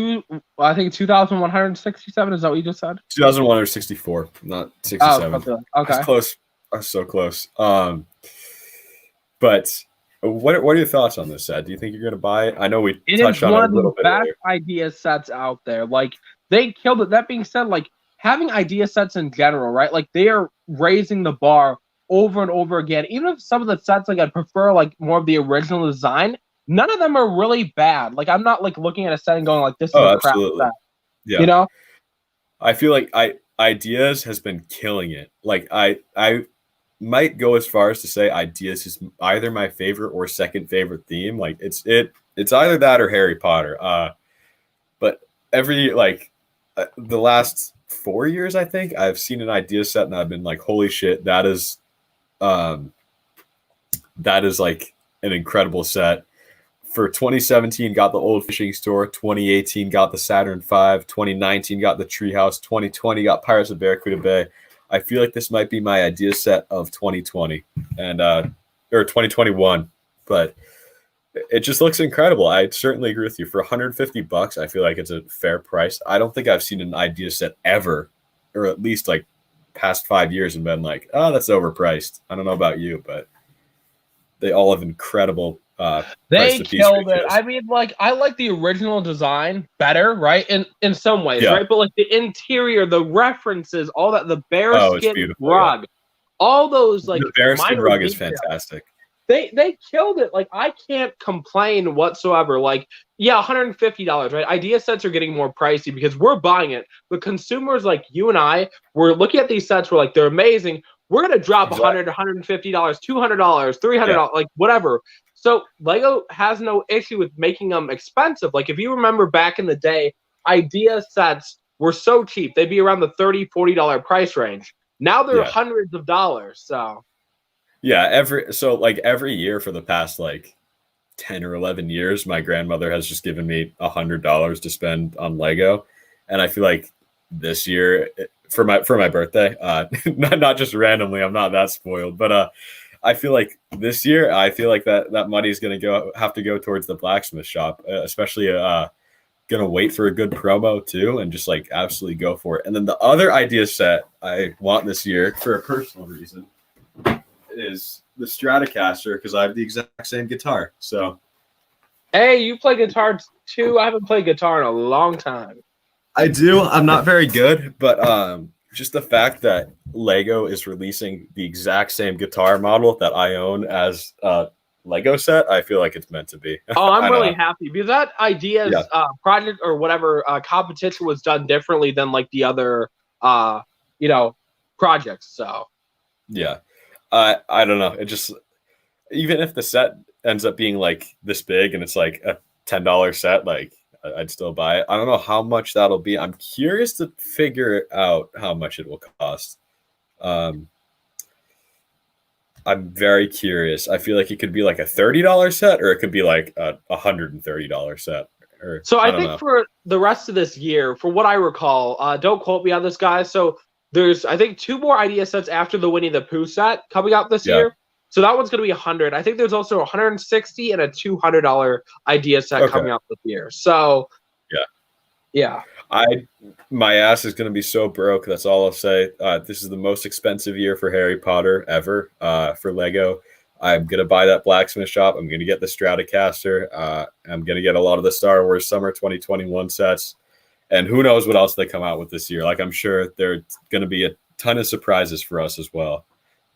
I think 2,167. Is that what you just said? 2,164, not 67. Okay. That's close. That's so close. But what are your thoughts on this set? Do you think you're going to buy it? I know we touched on it a little bit. It is one of the best idea sets out there. Like, they killed it. That being said, like, having idea sets in general, right? Like, they are raising the bar over and over again. Even if some of the sets, like, I prefer, like, more of the original design, none of them are really bad. Like, I'm not, like, looking at a set and going, like, this is a crap set. Yeah. You know? I feel like Ideas has been killing it. Like, I might go as far as to say Ideas is either my favorite or second favorite theme. Like, it's either that or Harry Potter. But every, like, the last 4 years, I think I've seen an idea set and I've been like, holy shit, that is like an incredible set. For 2017, got the Old Fishing Store. 2018 got the Saturn V. 2019 got the Treehouse. 2020 got Pirates of Barracuda Bay. I feel like this might be my idea set of 2020 and or 2021, but it just looks incredible. I certainly agree with you. For $150, I feel like it's a fair price. I don't think I've seen an idea set ever, or at least like past 5 years, and been like, oh, that's overpriced. I don't know about you, but they all have incredible they killed it. I mean, like, I like the original design better, right? In some ways, right? But like the interior, the references, all that, the bearskin rug, all those, like, the bearskin rug is fantastic. They killed it. Like, I can't complain whatsoever. Like, yeah, $150, right? Idea sets are getting more pricey because we're buying it. But consumers like you and I, we're looking at these sets, we're like, they're amazing. We're gonna drop $100, $150, $200, $300, like, whatever. So Lego has no issue with making them expensive. Like, if you remember back in the day, idea sets were so cheap. They'd be around the $30, $40 price range. Now they're hundreds of dollars. So yeah, every year for the past like 10 or 11 years, my grandmother has just given me $100 to spend on Lego. And I feel like this year for my birthday, not just randomly, I'm not that spoiled, but I feel like this year, that money is going to have to go towards the Blacksmith shop, especially going to wait for a good promo too, and just like absolutely go for it. And then the other idea set I want this year for a personal reason is the Stratocaster, because I have the exact same guitar. So, hey, you play guitar too? I haven't played guitar in a long time. I do. I'm not very good, but just the fact that Lego is releasing the exact same guitar model that I own as a Lego set, I feel like it's meant to be. Oh, I'm really happy because that Ideas project or whatever competition was done differently than like the other projects. So yeah, I don't know. It just, even if the set ends up being like this big and it's like a $10 set, like, I'd still buy it. I don't know how much that'll be. I'm curious to figure out how much it will cost. I'm very curious. I feel like it could be like a $30 set, or it could be like a $130 set. So I think for the rest of this year, for what I recall, don't quote me on this, guys. So there's, I think, 2 more idea sets after the Winnie the Pooh set coming out this year. So that one's going to be $100. I think there's also $160 and a $200 idea set coming out this year. So, yeah. My ass is going to be so broke. That's all I'll say. This is the most expensive year for Harry Potter ever for Lego. I'm going to buy that Blacksmith shop. I'm going to get the Stratocaster. I'm going to get a lot of the Star Wars Summer 2021 sets. And who knows what else they come out with this year. Like, I'm sure there's going to be a ton of surprises for us as well.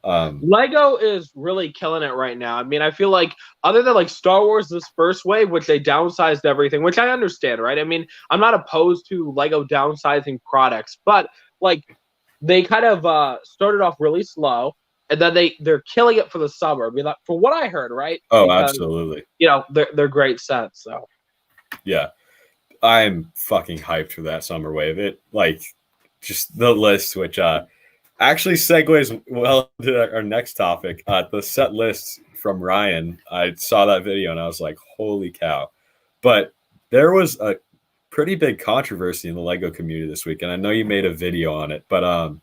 Lego is really killing it right now. I mean, I feel like other than like Star Wars, this first wave, which they downsized everything, which I understand, right? I mean, I'm not opposed to Lego downsizing products, but like they kind of started off really slow, and then they're killing it for the summer. I mean, like, from what I heard, right? Oh, because, absolutely. You know, they're great sets. So yeah, I'm fucking hyped for that summer wave. It like just the list, which actually segues well to our next topic. The set lists from Ryan. I saw that video and I was like, holy cow. But there was a pretty big controversy in the Lego community this week. And I know you made a video on it, but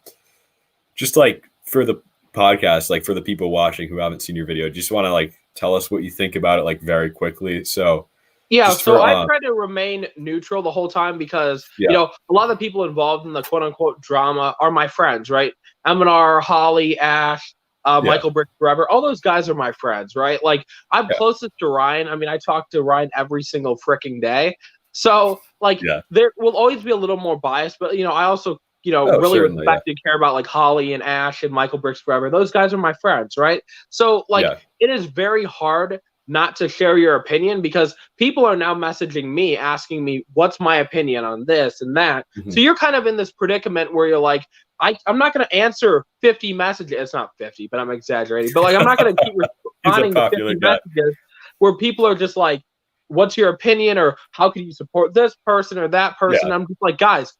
just like for the podcast, like for the people watching who haven't seen your video, just want to like tell us what you think about it, like very quickly. So yeah, so I try to remain neutral the whole time because, you know, a lot of the people involved in the quote-unquote drama are my friends, right? M&R, Holly, Ash, Michael Brick Forever, all those guys are my friends, right? Like, I'm closest to Ryan. I mean, I talk to Ryan every single freaking day. So, like, there will always be a little more bias, but, you know, I also, you know, really respect and care about, like, Holly and Ash and Michael Bricks Forever. Those guys are my friends, right? So, like, it is very hard not to share your opinion because people are now messaging me asking me what's my opinion on this and that. So you're kind of in this predicament where you're like, I'm not going to answer 50 messages. It's not 50, but I'm exaggerating. But like, I'm not going to keep responding to 50 messages where people are just like, what's your opinion? Or how can you support this person or that person? I'm just like, guys,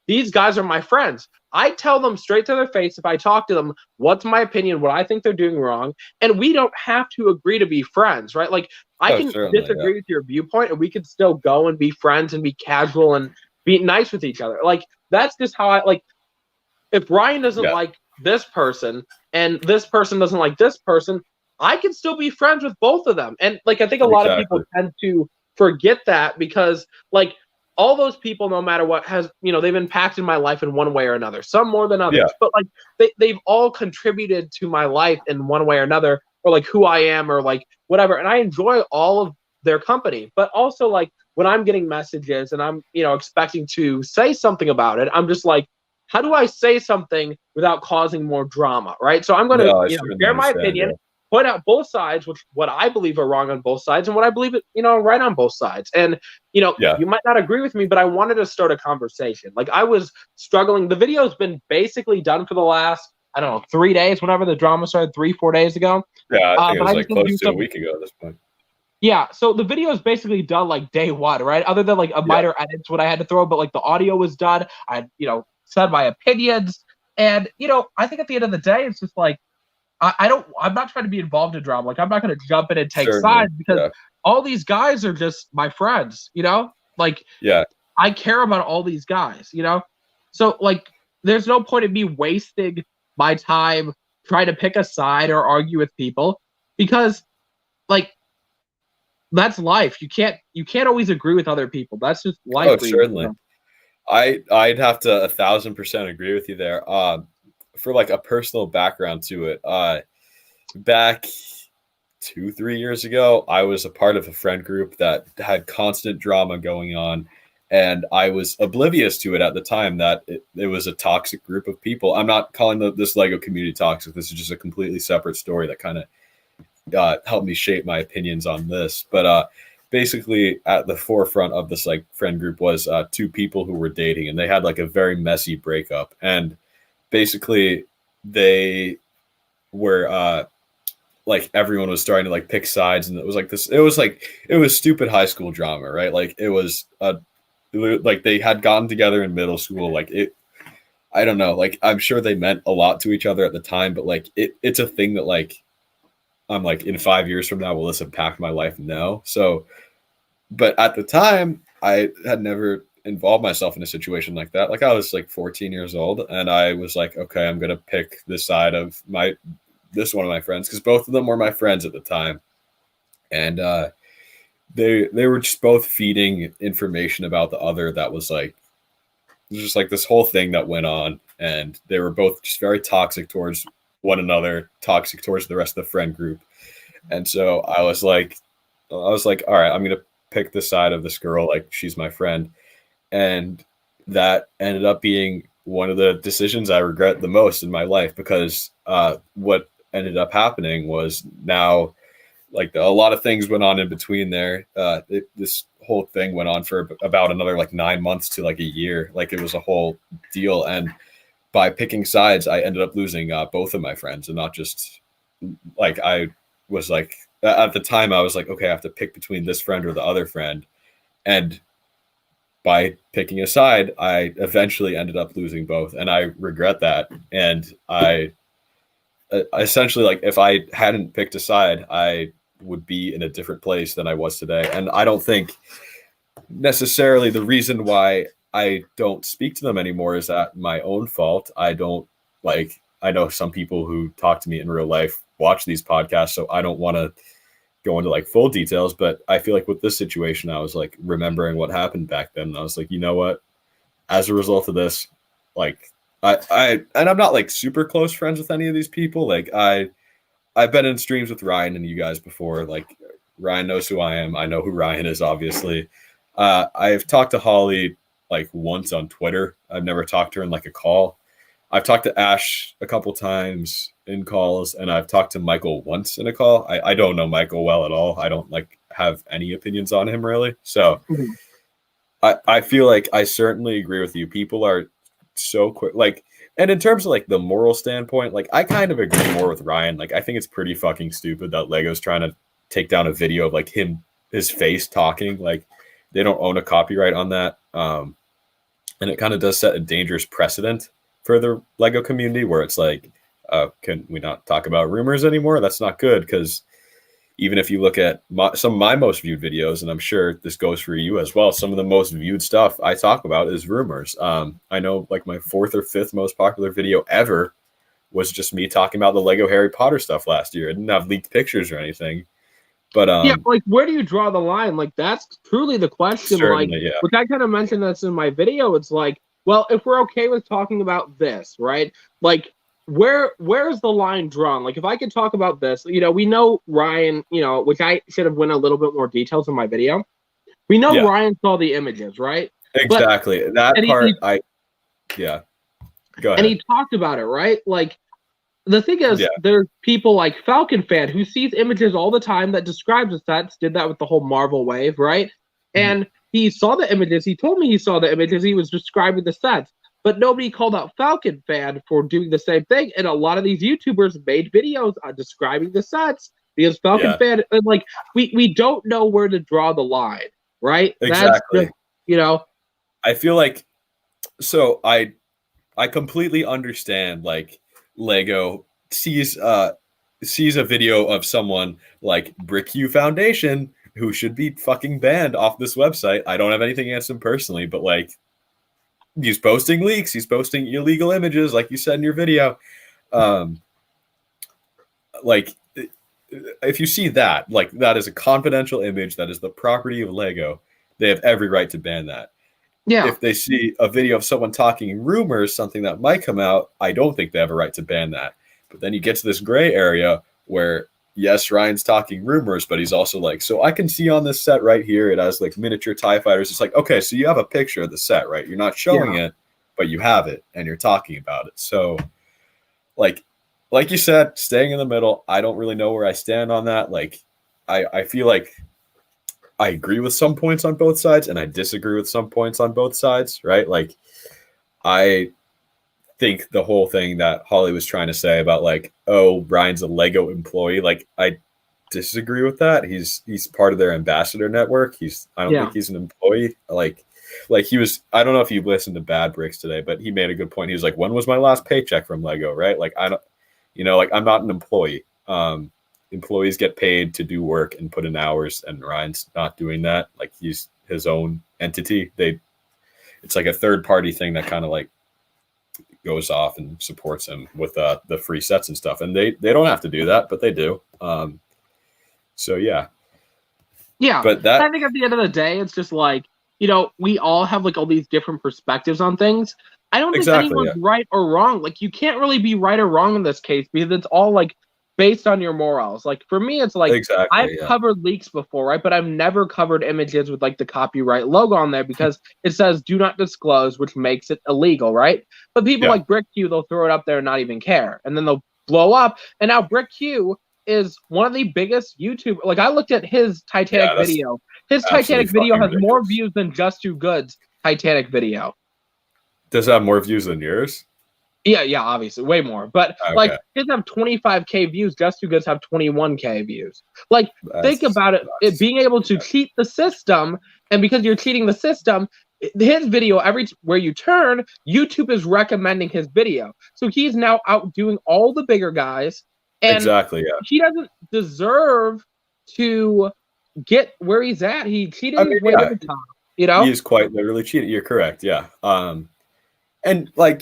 these guys are my friends. I tell them straight to their face if I talk to them, what's my opinion, what I think they're doing wrong, and we don't have to agree to be friends, right? Like, I can disagree with your viewpoint, and we can still go and be friends and be casual and be nice with each other. Like, that's just how I, like, if Ryan doesn't like this person, and this person doesn't like this person, I can still be friends with both of them. And, like, I think a lot of people tend to forget that because, like, all those people, no matter what, has, you know, they've impacted my life in one way or another. Some more than others, but like they've all contributed to my life in one way or another, or like who I am, or like whatever. And I enjoy all of their company. But also, like, when I'm getting messages and I'm, you know, expecting to say something about it, I'm just like, how do I say something without causing more drama, right? So I'm going to share my opinion. Point out both sides, which what I believe are wrong on both sides, and what I believe, you know, right on both sides. And, you know, you might not agree with me, but I wanted to start a conversation. Like, I was struggling. The video's been basically done for the last, I don't know, 3 days, whenever the drama started, 3-4 days ago. Yeah, I think it was like close to a week ago at this point. Yeah, so the video is basically done like day one, right? Other than like a minor edits what I had to throw, but like the audio was done. I, you know, said my opinions. And, you know, I think at the end of the day, it's just like, I'm not trying to be involved in drama. Like, I'm not going to jump in and take sides because all these guys are just my friends, you know? Like, I care about all these guys, you know? So, like, there's no point in me wasting my time trying to pick a side or argue with people because, like, that's life. You can't always agree with other people. That's just life. Oh, certainly. You know? I'd have to 1,000% agree with you there. For like a personal background to it, back 2-3 years ago, I was a part of a friend group that had constant drama going on, and I was oblivious to it at the time that it was a toxic group of people. I'm not calling this Lego community toxic. This is just a completely separate story that kind of helped me shape my opinions on this. But basically, at the forefront of this like friend group was two people who were dating, and they had like a very messy breakup. And basically, they were like everyone was starting to like pick sides, and it was like this. It was stupid high school drama, right? Like it was like they had gotten together in middle school. Like it, I don't know. Like I'm sure they meant a lot to each other at the time, but like it's a thing that like I'm like in 5 years from now, will this impact my life? No. So, but at the time, I had never involve myself in a situation like that. Like I was like 14 years old, and I was like, okay, I'm gonna pick the side of this one of my friends, because both of them were my friends at the time, and they were just both feeding information about the other that was like, it was just like this whole thing that went on, and they were both just very toxic towards one another, toxic towards the rest of the friend group. And so I was like, all right, I'm gonna pick the side of this girl, like she's my friend, and that ended up being one of the decisions I regret the most in my life because what ended up happening was now like a lot of things went on in between there. This whole thing went on for about another like 9 months to like a year. Like it was a whole deal, and by picking sides, I ended up losing both of my friends, and not just like I was like at the time I was like, okay, I have to pick between this friend or the other friend, and by picking a side, I eventually ended up losing both, and I regret that. And I essentially like if I hadn't picked a side, I would be in a different place than I was today. And I don't think necessarily the reason why I don't speak to them anymore is that my own fault. I don't like, I know some people who talk to me in real life watch these podcasts, so I don't want to go into like full details, but I feel like with this situation, I was like remembering what happened back then. And I was like, you know what? As a result of this, like and I'm not like super close friends with any of these people. Like I've been in streams with Ryan and you guys before. Like Ryan knows who I am. I know who Ryan is, obviously. I've talked to Holly like once on Twitter. I've never talked to her in like a call. I've talked to Ash a couple times in calls, and I've talked to Michael once in a call. I don't know Michael well at all. I don't like have any opinions on him really. So I feel like I certainly agree with you. People are so quick, like, and in terms of like the moral standpoint, like I kind of agree more with Ryan. Like I think it's pretty fucking stupid that Lego's trying to take down a video of like his face talking. Like they don't own a copyright on that. And it kind of does set a dangerous precedent for the Lego community where it's like, can we not talk about rumors anymore? That's not good, because even if you look at some of my most viewed videos, and I'm sure this goes for you as well, some of the most viewed stuff I talk about is rumors. I know like my 4th or 5th most popular video ever was just me talking about the Lego Harry Potter stuff last year. I didn't have leaked pictures or anything. But yeah, like where do you draw the line? Like that's truly the question. Like, yeah. which I kind of mentioned this in my video. It's like, well, if we're okay with talking about this, right? Like, where's the line drawn? Like, if I could talk about this, you know, we know Ryan, you know, which I should have went a little bit more details in my video. We know Ryan saw the images, right? Exactly. But, that part, yeah. Go ahead. And he talked about it, right? Like, the thing is, there's people like Falcon Fan who sees images all the time that describes the sets, did that with the whole Marvel wave, right? And he saw the images. He told me he saw the images. He was describing the sets. But nobody called out Falcon Fan for doing the same thing. And a lot of these YouTubers made videos on describing the sets because Falcon Fan, and like, we don't know where to draw the line, right? Exactly. That's just, you know. I feel like, so I completely understand, like, Lego sees a video of someone like BrickU Foundation who should be fucking banned off this website. I don't have anything against him personally, but like he's posting leaks, he's posting illegal images, like you said in your video. Like if you see that, like that is a confidential image, that is the property of Lego. They have every right to ban that. Yeah. If they see a video of someone talking rumors, something that might come out, I don't think they have a right to ban that. But then you get to this gray area where, yes, Ryan's talking rumors, but he's also like, so I can see on this set right here, it has like miniature TIE fighters. It's like, okay, so you have a picture of the set, right? You're not showing it, but you have it and you're talking about it. So like you said, staying in the middle, I don't really know where I stand on that. Like, I feel like I agree with some points on both sides and I disagree with some points on both sides, right? Like, I think the whole thing that Holly was trying to say about like, oh, Ryan's a Lego employee, like I disagree with that. He's part of their ambassador network. I don't think he's an employee. Like he was, I don't know if you listened to Bad Bricks today, but he made a good point. He was like, when was my last paycheck from Lego, right? Like I don't, you know, like I'm not an employee. Employees get paid to do work and put in hours, and Ryan's not doing that. Like he's his own entity. It's like a third party thing that kind of like goes off and supports him with the free sets and stuff. And they don't have to do that, but they do. So yeah. But I think at the end of the day, it's just like, you know, we all have like all these different perspectives on things. I don't think anyone's right or wrong. Like you can't really be right or wrong in this case because it's all like based on your morals. Like for me, it's like I've Exactly. Yeah. covered leaks before, right? But I've never covered images with like the copyright logo on there because it says do not disclose, which makes it illegal, right? But people Yeah. like BrickQ, they'll throw it up there and not even care, and then they'll blow up. And now BrickQ is one of the biggest YouTube. Like I looked at his Titanic Yeah. That's video. His absolutely Titanic video fucking has more ridiculous. views than Just Too Good's Titanic video. Does it have more views than yours? Yeah, obviously, way more. But like, Okay. his have 25K views. Just Too Good's have 21K views. Like, think That's about it. It nuts. being able to cheat the system, and because you're cheating the system, his video where you turn, YouTube is recommending his video. So he's now outdoing all the bigger guys, and Exactly. Yeah. he doesn't deserve to get where he's at. He cheated his way Yeah, to the top. You know, he is quite literally cheating. You're correct. Yeah. And like,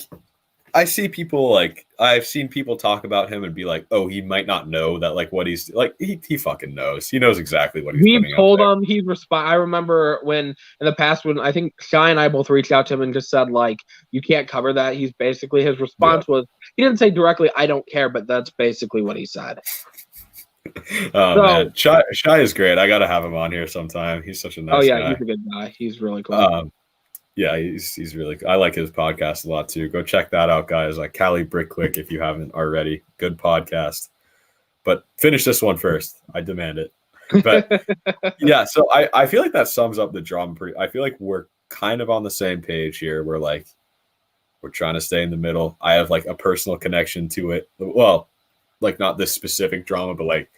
I've seen people talk about him and be like, oh, he might not know that like what he's like. He fucking knows. He knows exactly what he's we've putting told up him he's I remember when in the past when I think Shy and I both reached out to him and just said like you can't cover that. He's basically his response was he didn't say directly I don't care, but that's basically what he said. Oh man, Shy is great. I gotta have him on here sometime. He's such a nice guy. He's a good guy. He's really cool. Yeah, he's really. I like his podcast a lot too. Go check that out, guys. Like Cali Bricklick, if you haven't already. Good podcast. But finish this one first. I demand it. But yeah, so I feel like that sums up the drama pretty. I feel like we're kind of on the same page here. We're trying to stay in the middle. I have like a personal connection to it. Well, like not this specific drama, but like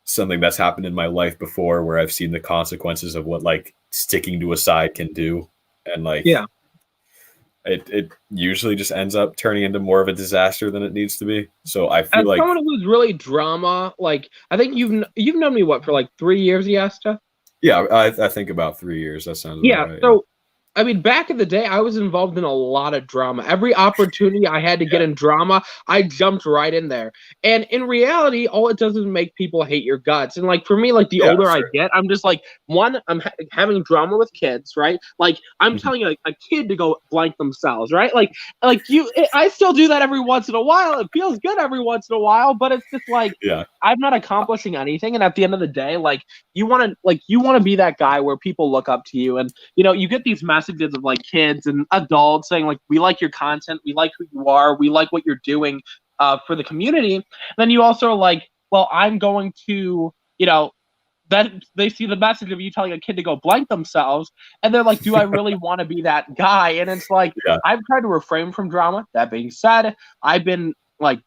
something that's happened in my life before where I've seen the consequences of what like sticking to a side can do. And like, yeah, it usually just ends up turning into more of a disaster than it needs to be. So I feel as like someone who's really drama, like I think you've known me what for like 3 years, Yasta? yeah, I think about 3 years. That sounds about right. So I mean, back in the day, I was involved in a lot of drama. Every opportunity I had to get in drama, I jumped right in there. And in reality, all it does is make people hate your guts. And like for me, like the older I get, I'm just like, one, I'm having drama with kids, right? Like I'm telling a kid to go blank themselves, right? I still do that every once in a while. It feels good every once in a while, but it's just like, I'm not accomplishing anything. And at the end of the day, like you want to be that guy where people look up to you, and you get these messages of like kids and adults saying like we like your content, we like who you are, we like what you're doing for the community. And then you also are like, well, I'm going to that they see the message of you telling a kid to go blank themselves, and they're like, do I really want to be that guy? And it's like I've tried to refrain from drama. That being said, I've been like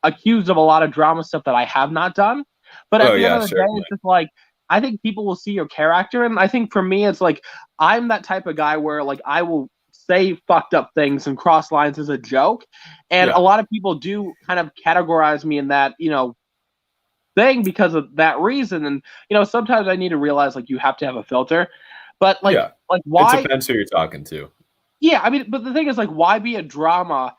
accused of a lot of drama stuff that I have not done, but at the end of the day, it's just like I think people will see your character, and I think for me, it's like I'm that type of guy where like I will say fucked up things and cross lines as a joke, and a lot of people do kind of categorize me in that thing because of that reason. And sometimes I need to realize like you have to have a filter, but like why? It depends who you're talking to. Yeah, I mean, but the thing is like why be a drama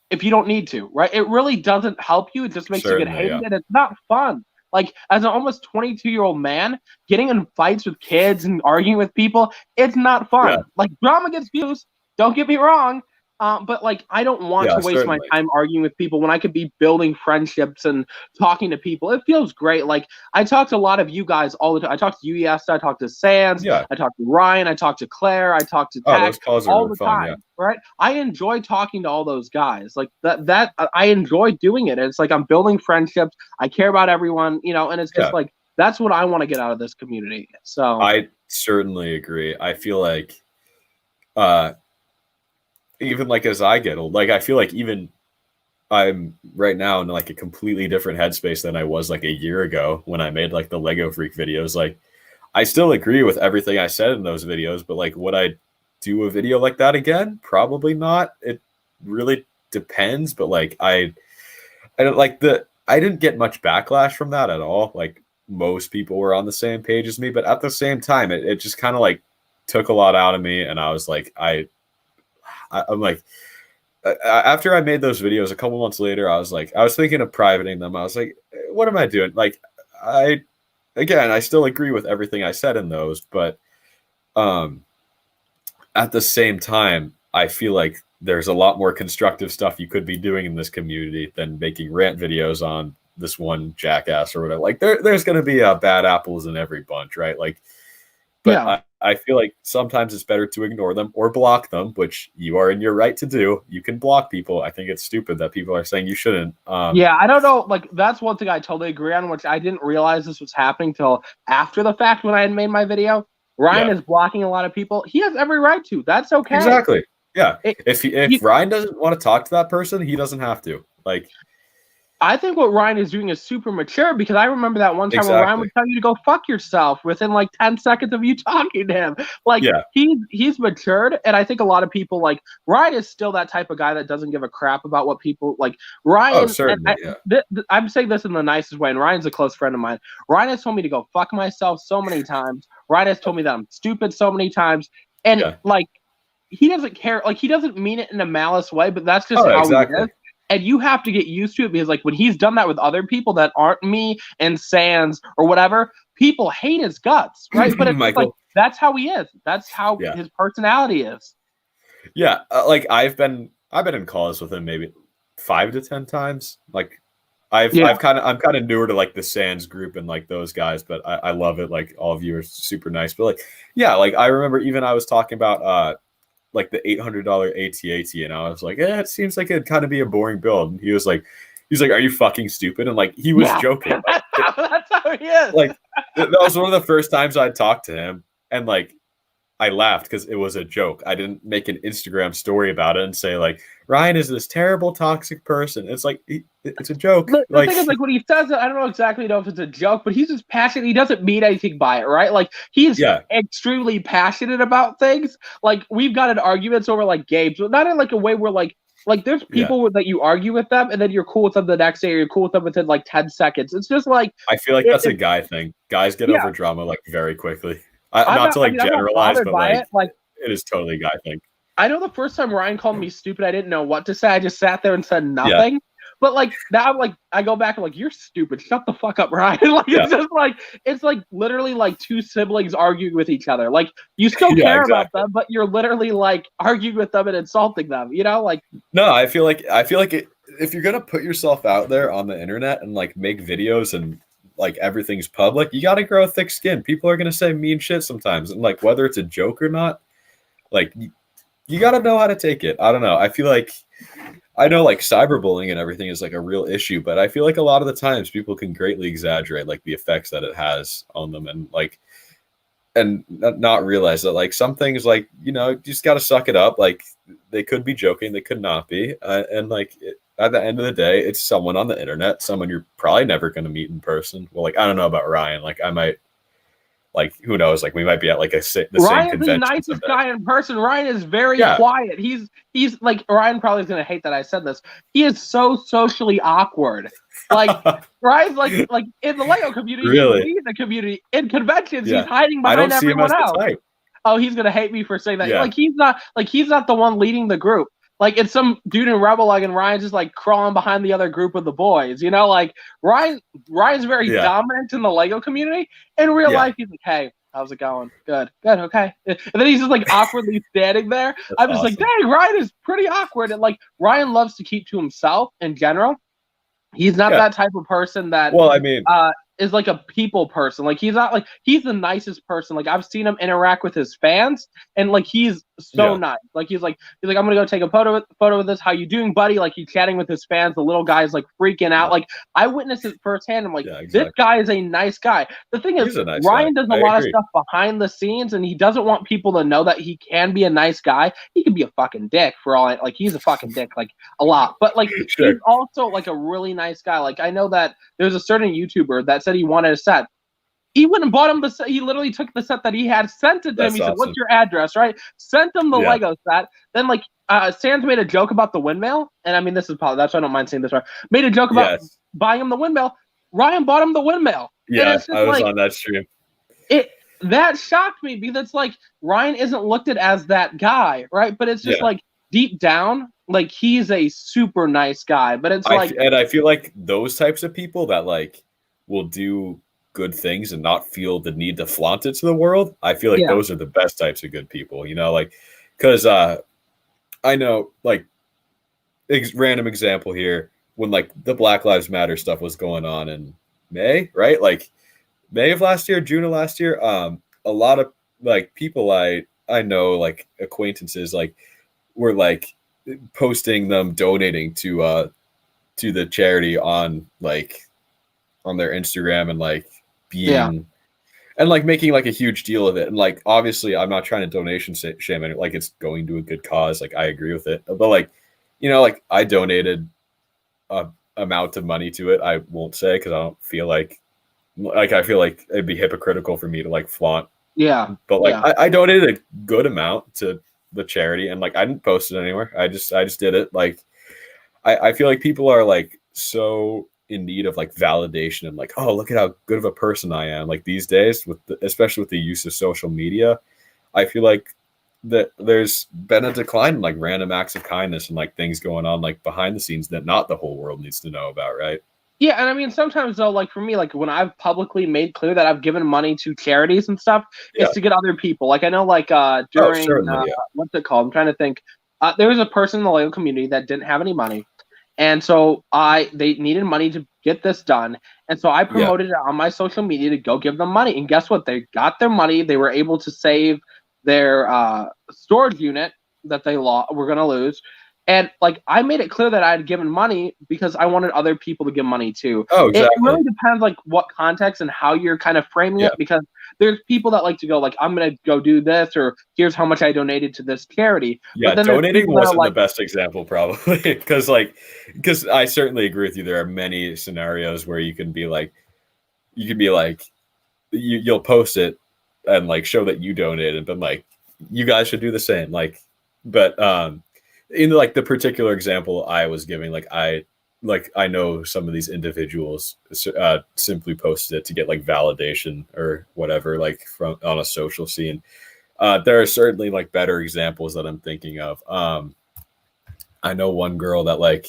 if you don't need to, right? It really doesn't help you. It just makes you get hated, and it's not fun. Like, as an almost 22-year-old man, getting in fights with kids and arguing with people, it's not fun. Yeah. Like, drama gets views, don't get me wrong, but, like, I don't want to waste my time arguing with people when I could be building friendships and talking to people. It feels great. Like, I talk to a lot of you guys all the time. I talk to you, Yesta, I talk to Sans, I talk to Ryan, I talk to Claire, I talk to Tack all the time, right? I enjoy talking to all those guys. Like, that I enjoy doing it. And it's like I'm building friendships. I care about everyone, and it's just like, that's what I want to get out of this community. So I certainly agree. I feel like even like as I get old, like I feel like even I'm right now in like a completely different headspace than I was like a year ago when I made like the Lego Freak videos. Like I still agree with everything I said in those videos, but like would I do a video like that again? Probably not. It really depends, but like I don't like I didn't get much backlash from that at all. Like most people were on the same page as me, but at the same time, it just kind of like took a lot out of me. And I was like, I'm like, after I made those videos a couple months later, I was thinking of privating them. I was like, what am I doing? Like, I still agree with everything I said in those, but at the same time, I feel like there's a lot more constructive stuff you could be doing in this community than making rant videos on this one jackass or whatever. Like there's going to be bad apples in every bunch, right? Like, but I feel like sometimes it's better to ignore them or block them, which you are in your right to do. You can block people. I think it's stupid that people are saying you shouldn't. I don't know. Like, that's one thing I totally agree on, which I didn't realize this was happening till after the fact when I had made my video. Ryan is blocking a lot of people. He has every right to. That's okay. Exactly. Yeah. If Ryan doesn't want to talk to that person, he doesn't have to. Like, I think what Ryan is doing is super mature, because I remember that one time where Ryan would tell you to go fuck yourself within like 10 seconds of you talking to him. Like, he's matured, and I think a lot of people, like, Ryan is still that type of guy that doesn't give a crap about what people like. Ryan, I'm saying this in the nicest way, and Ryan's a close friend of mine. Ryan has told me to go fuck myself so many times. Ryan has told me that I'm stupid so many times, and like, he doesn't care. Like, he doesn't mean it in a malice way, but that's just how he is. And you have to get used to it, because like when he's done that with other people that aren't me and Sans or whatever, people hate his guts, right? But it's like, that's how he is. That's how his personality is. Yeah, like I've been in calls with him maybe 5 to 10 times. Like I'm kind of newer to like the Sans group and like those guys, but I love it. Like all of you are super nice. But like like I remember even I was talking about like the $800 AT-AT, and I was like, it seems like it'd kind of be a boring build. And he's like, are you fucking stupid? And like, he was joking. Like, that's how he is. Like, that was one of the first times I talked to him, and like, I laughed because it was a joke. I didn't make an Instagram story about it and say like, Ryan is this terrible toxic person. It's like, it's a joke. The thing is, like, when he says it, I don't know exactly if it's a joke, but he's just passionate. He doesn't mean anything by it, right? Like, he's extremely passionate about things. Like, we've gotten arguments over like games, but not in like a way where like there's people that you argue with them and then you're cool with them the next day, or you're cool with them within like 10 seconds. It's just like, I feel like that's a guy thing. Guys get over drama like very quickly. Not to generalize, but like it is totally a guy thing. I know the first time Ryan called me stupid, I didn't know what to say. I just sat there and said nothing. But like now, like I go back and like, you're stupid. Shut the fuck up, Ryan. Like it's like literally like two siblings arguing with each other. Like, you still care about them, but you're literally like arguing with them and insulting them. You know, like. No, I feel like if you're gonna put yourself out there on the internet and like make videos and like everything's public, you got to grow a thick skin. People are gonna say mean shit sometimes, and like whether it's a joke or not, like you got to know how to take it. I don't know. I feel like I know like cyberbullying and everything is like a real issue, but I feel like a lot of the times people can greatly exaggerate like the effects that it has on them, and like not realize that like some things, like, you know, you just got to suck it up. Like, they could be joking, they could not be, and like at the end of the day, it's someone on the internet, someone you're probably never going to meet in person. Well, like, I don't know about Ryan. Like, I might, like, who knows? Like, we might be at like the same convention. Ryan's the nicest guy in person. Ryan is very quiet. He's like, Ryan probably is going to hate that I said this. He is so socially awkward. Like, Ryan's like in the Lego community, he's in the community. In conventions, he's hiding behind everyone else. Oh, he's going to hate me for saying that. Yeah. He's not the one leading the group. Like, it's some dude in Rebel Leg, and Ryan's just like crawling behind the other group of the boys. You know, like Ryan's very dominant in the Lego community. In real life, he's like, "Hey, how's it going? Good, okay." And then he's just like awkwardly standing there. I'm just like, "Dang, Ryan is pretty awkward." And like, Ryan loves to keep to himself in general. He's not that type of person that. Well, I mean, is like a people person. Like, he's not like, he's the nicest person. Like, I've seen him interact with his fans, and like, he's so nice. Like, he's like, I'm gonna go take a photo with this. How you doing, buddy? Like, he's chatting with his fans. The little guy's like freaking out. Like, I witnessed it firsthand. I'm like, this guy is a nice guy. The thing is, Ryan does a lot of stuff behind the scenes, and he doesn't want people to know that he can be a nice guy. He can be a fucking dick for all like, he's a fucking dick, like a lot. But like, he's also like a really nice guy. Like, I know that there's a certain YouTuber that said he wanted a set. He went and bought him the set. He literally took the set that he had, sent it to him. He said, "What's your address?" Right? Sent him the Lego set. Then like Sans made a joke about the windmill, and I mean, this is probably, that's why I don't mind saying this. Right? Made a joke about buying him the windmill. Ryan bought him the windmill. Yeah, I was on that stream. That shocked me, because it's like, Ryan isn't looked at as that guy, right? But it's just like, deep down, like, he's a super nice guy. But it's and I feel like those types of people that like will do good things and not feel the need to flaunt it to the world, I feel like those are the best types of good people, you know, like, because I know, like, random example here, when like the Black Lives Matter stuff was going on in May, right? Like May of last year, June of last year. A lot of like people I know, like acquaintances, like were like posting them donating to the charity on like on their Instagram and like Yeah. being and like making like a huge deal of it. And like obviously I'm not trying to donation shame it. Like it's going to a good cause. Like I agree with it. But like, you know, like I donated a amount of money to it. I won't say because I don't feel like I feel like it'd be hypocritical for me to like flaunt. Yeah. But like Yeah. I donated a good amount to the charity and like I didn't post it anywhere. I just did it. Like I feel like people are like so in need of like validation and like, oh, look at how good of a person I am. Like these days, especially with the use of social media, I feel like that there's been a decline in like random acts of kindness and like things going on like behind the scenes that not the whole world needs to know about, right? Yeah, and I mean sometimes though, like for me, like when I've publicly made clear that I've given money to charities and stuff, Yeah. it's to get other people. Like I know, like Oh, during certainly, yeah. what's it called? I'm trying to think. There was a person in the Lego community that didn't have any money, and so they needed money to get this done, and so I Yeah. promoted it on my social media to go give them money. And guess what? They got their money. They were able to save their storage unit that they were going to lose. And like I made it clear that I had given money because I wanted other people to give money too. Oh, It exactly. really depends like what context and how you're kind of framing it, because there's people that like to go like, I'm gonna go do this, or here's how much I donated to this charity. Yeah, But then donating wasn't like, the best example probably because I certainly agree with you. There are many scenarios where you can be like you'll post it and like show that you donated, but like you guys should do the same. Like, but in like the particular example I was giving, like I know some of these individuals simply posted it to get like validation or whatever, like from on a social scene. There are certainly like better examples that I'm thinking of. I know one girl that like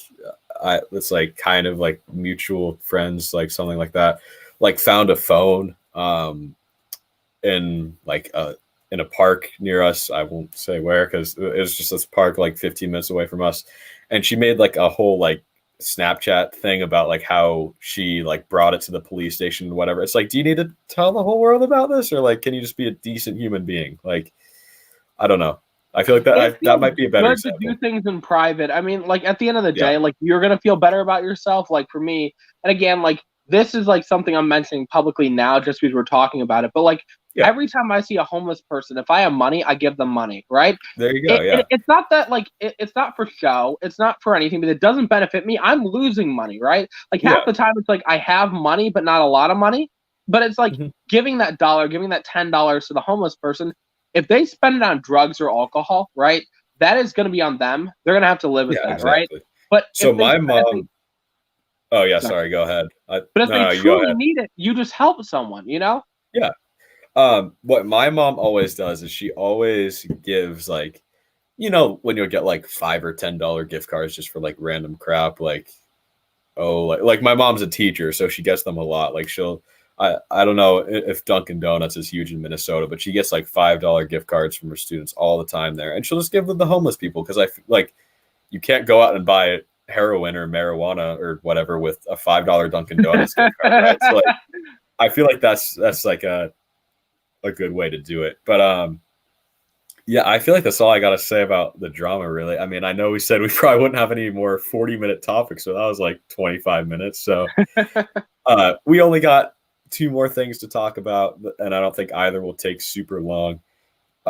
it's like kind of like mutual friends, like something like that, like found a phone in like in a park near us. I won't say where because it was just this park like 15 minutes away from us, and she made like a whole like Snapchat thing about like how she like brought it to the police station and whatever. It's like, do you need to tell the whole world about this, or like can you just be a decent human being? Like, I don't know. I feel like that might be a better example. To do things in private. I mean, like at the end of the day, like you're gonna feel better about yourself. Like for me, and again, like this is like something I'm mentioning publicly now just because we're talking about it. But like every time I see a homeless person, if I have money, I give them money. Right? There you go. It's not that like it's not for show. It's not for anything, but it doesn't benefit me. I'm losing money, right? Like half the time, it's like I have money, but not a lot of money. But it's like giving that $1, giving that $10 to the homeless person. If they spend it on drugs or alcohol, right, that is going to be on them. They're going to have to live with that, exactly. Right? But so my mom. Oh yeah, sorry. Go ahead. But if they truly need it, you just help someone, you know? Yeah. What my mom always does is she always gives like, you know, when you'll get like $5 or $10 gift cards just for like random crap, like, oh, like my mom's a teacher, so she gets them a lot. Like I don't know if Dunkin' Donuts is huge in Minnesota, but she gets like $5 gift cards from her students all the time there, and she'll just give them to the homeless people because like you can't go out and buy heroin or marijuana or whatever with a $5 Dunkin' Donuts gift card, right? So like, I feel like that's like a good way to do it. But yeah, I feel like that's all I gotta say about the drama, really. I mean, I know we said we probably wouldn't have any more 40-minute topics, so that was like 25 minutes. So we only got 2 more things to talk about, and I don't think either will take super long.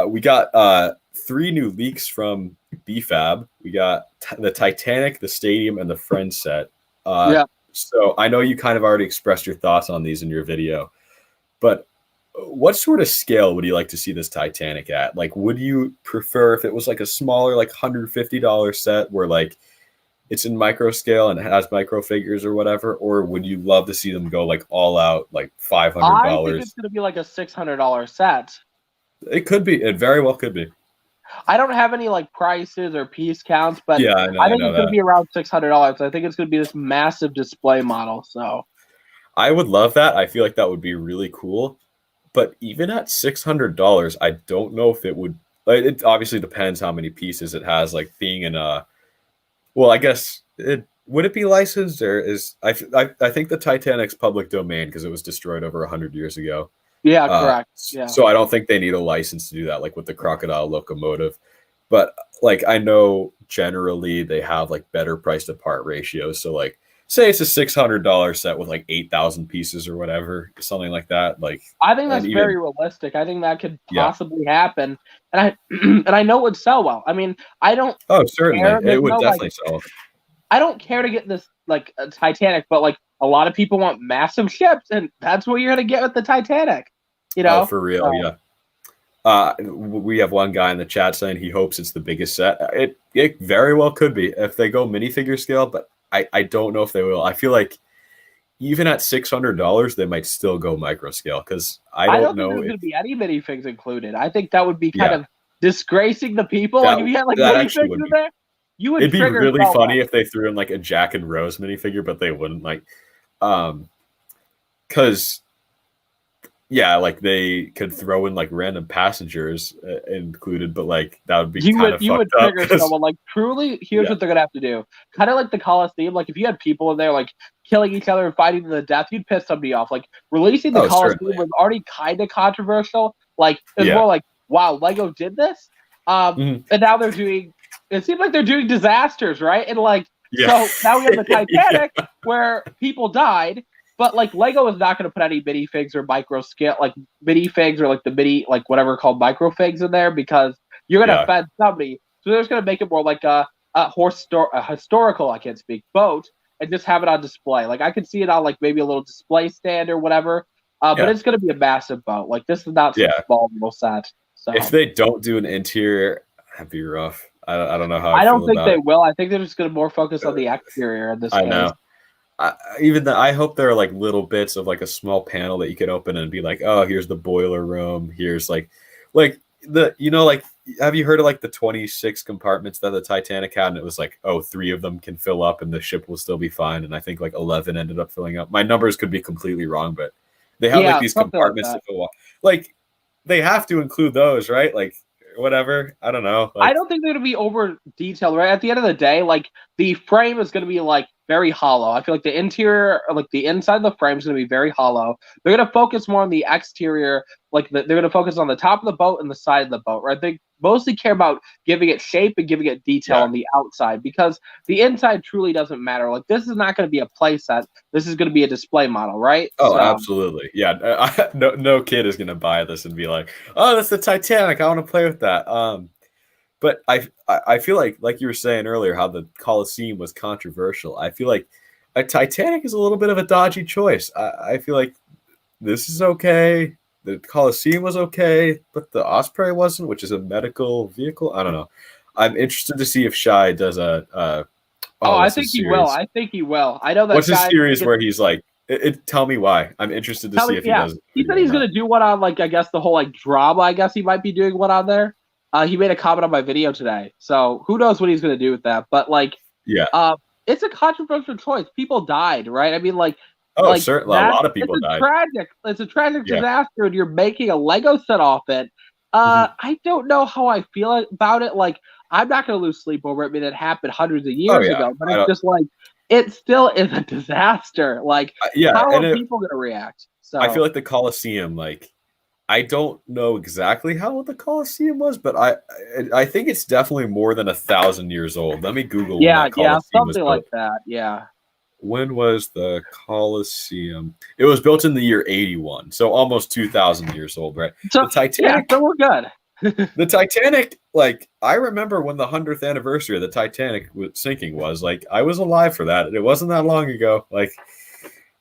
We got 3 new leaks from BFAB. We got the Titanic, the Stadium, and the Friends set. So I know you kind of already expressed your thoughts on these in your video, but what sort of scale would you like to see this Titanic at? Like, would you prefer if it was like a smaller, like $150 set where like it's in micro scale and it has micro figures or whatever, or would you love to see them go like all out, like $500? I think it's going to be like a $600 set. It could be. It very well could be. I don't have any like prices or piece counts, but yeah, I think it's going to be around $600. I think it's going to be this massive display model. So I would love that. I feel like that would be really cool. But even at $600, I don't know if it would. It obviously depends how many pieces it has. Like being in a, well, I guess it would it be licensed, or is I think the Titanic's public domain because it was destroyed over 100 years ago. Yeah, correct. Yeah. So I don't think they need a license to do that, like with the Crocodile locomotive. But like I know generally they have like better price to part ratios. So like say it's a $600 set with like 8,000 pieces or whatever, something like that. Like I think that's and very even realistic. I think that could yeah. possibly happen, and I and I know it would sell well. I mean, I don't Oh, certainly. care. It There's would no like, definitely sell. I don't care to get this like a Titanic, but like a lot of people want massive ships, and that's what you're gonna get with the Titanic. You Oh, know? for real, So, yeah. We have one guy in the chat saying he hopes it's the biggest set. It very well could be if they go minifigure scale, but I don't know if they will. I feel like even at $600, they might still go micro scale because I I don't don't think know there's if gonna be any minifigs included. I think that would be kind yeah of disgracing the people. Like that if you had like that actually minifigs would in be there, you would it'd be trigger really so funny much. if they threw in like a Jack and Rose minifigure, but they wouldn't like because yeah, like they could throw in like random passengers included, but like that would be kind of You would fucked up trigger because someone. Like truly, here's yeah. what they're gonna have to do. Kind of like the Coliseum. Like if you had people in there like killing each other and fighting to the death, you'd piss somebody off. Like releasing the Oh, Coliseum certainly. was already kind of controversial. Like it was Yeah. more like, wow, Lego did this. And now they're doing. It seems like they're doing disasters, right? And like Yeah. so now we have the Titanic Yeah. where people died. But like Lego is not going to put any minifigs or micro scale like minifigs or like the mini like whatever called microfigs in there because you're going to Yeah. offend somebody. So they're just going to make it more like a historical I can't speak boat and just have it on display. Like I could see it on like maybe a little display stand or whatever. But it's going to be a massive boat. Like this is not some small little set. So if they don't do an interior, that'd be rough. I don't know how I don't feel think about they it. will. I think they're just going to more focus on the exterior in this I case. know. I hope there are like little bits of like a small panel that you could open and be like, oh, here's the boiler room. Here's like the like have you heard of like the 26 compartments that the Titanic had? And it was like, oh, 3 of them can fill up and the ship will still be fine. And I think like 11 ended up filling up. My numbers could be completely wrong, but they have like these compartments that fill up. Like they have to include those, right? Like whatever. I don't know. Like, I don't think they're going to be over detailed, right? At the end of the day, like the frame is going to be like very hollow. I feel like the interior, or like the inside of the frame is going to be very hollow. They're going to focus more on the exterior, like they're going to focus on the top of the boat and the side of the boat, right? They mostly care about giving it shape and giving it detail on the outside because the inside truly doesn't matter. Like this is not going to be a play set. This is going to be a display model, right? Oh, absolutely. Yeah. No kid is going to buy this and be like, oh, that's the Titanic. I want to play with that. But I feel like you were saying earlier how the Coliseum was controversial. I feel like a Titanic is a little bit of a dodgy choice. I feel like this is okay. The Coliseum was okay, but the Osprey wasn't, which is a medical vehicle. I don't know. I'm interested to see if Shai does I think he will. I think he will. I know that. What's his series where he's like, tell me why. I'm interested to see if he does. He said he's going to do one on like I guess the whole like drama. I guess he might be doing one on there. He made a comment on my video today, so who knows what he's going to do with that? But like, it's a controversial choice. People died, right? I mean, like, certainly a lot of people died. It's a tragic disaster, and you're making a Lego set off it. I don't know how I feel about it. Like, I'm not going to lose sleep over it. I mean, it happened hundreds of years ago, but it's just like it still is a disaster. Like, how are people going to react? So I feel like the Coliseum, like. I don't know exactly how old the Coliseum was, but I think it's definitely more than 1,000 years old. Let me Google. When that Coliseum something was built. like that. Yeah. When was the Coliseum? It was built in the year 81, so almost 2,000 years old, right? So, the Titanic. So we're good. The Titanic, like I remember when the 100th anniversary of the Titanic sinking was. Like I was alive for that. It wasn't that long ago. Like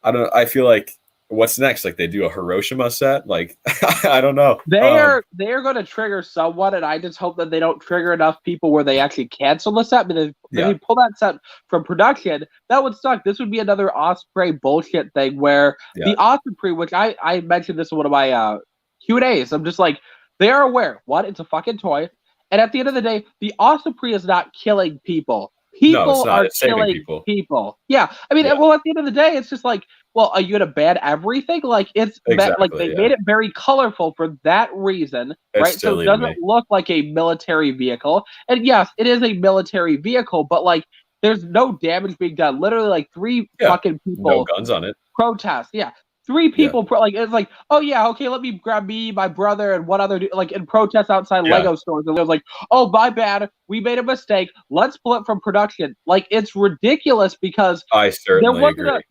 I feel like. What's next? Like they do a Hiroshima set? Like I don't know. They are going to trigger someone, and I just hope that they don't trigger enough people where they actually cancel the set. But if they pull that set from production, that would suck. This would be another Osprey bullshit thing where the Osprey, which I mentioned this in one of my Q&As. I'm just like, they are aware. One, it's a fucking toy, and at the end of the day, the Osprey is not killing people. People are killing people. Yeah, I mean, well, at the end of the day, it's just like. Well, are you going to ban everything? Like it's like they made it very colorful for that reason, right? So it doesn't look like a military vehicle. And yes, it is a military vehicle, but like there's no damage being done. Literally, like 3 fucking people. No guns on it. Protest. Yeah. 3 people, like, it's like, oh, yeah, okay, let me grab me, my brother, and one other dude, like, in protests outside Lego stores. And it was like, oh, my bad, we made a mistake, let's pull it from production. Like, it's ridiculous because I certainly agree.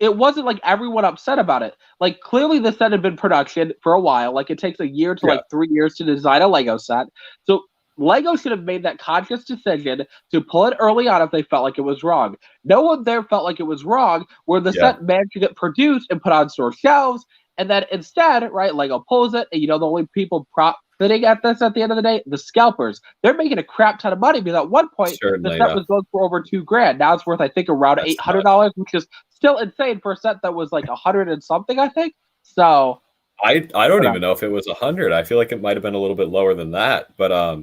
It wasn't like everyone upset about it. Like, clearly the set had been production for a while. Like, it takes a year to like 3 years to design a Lego set. So Lego should have made that conscious decision to pull it early on if they felt like it was wrong. No one there felt like it was wrong, where the set managed to get produced and put on store shelves, and then instead, right, Lego pulls it, and the only people profiting at this at the end of the day, the scalpers. They're making a crap ton of money because at one point the set was going for over $2,000. Now it's worth, I think, around $800, which is still insane for a set that was like 100 and something, I think. So I don't even know if it was 100. I feel like it might have been a little bit lower than that, but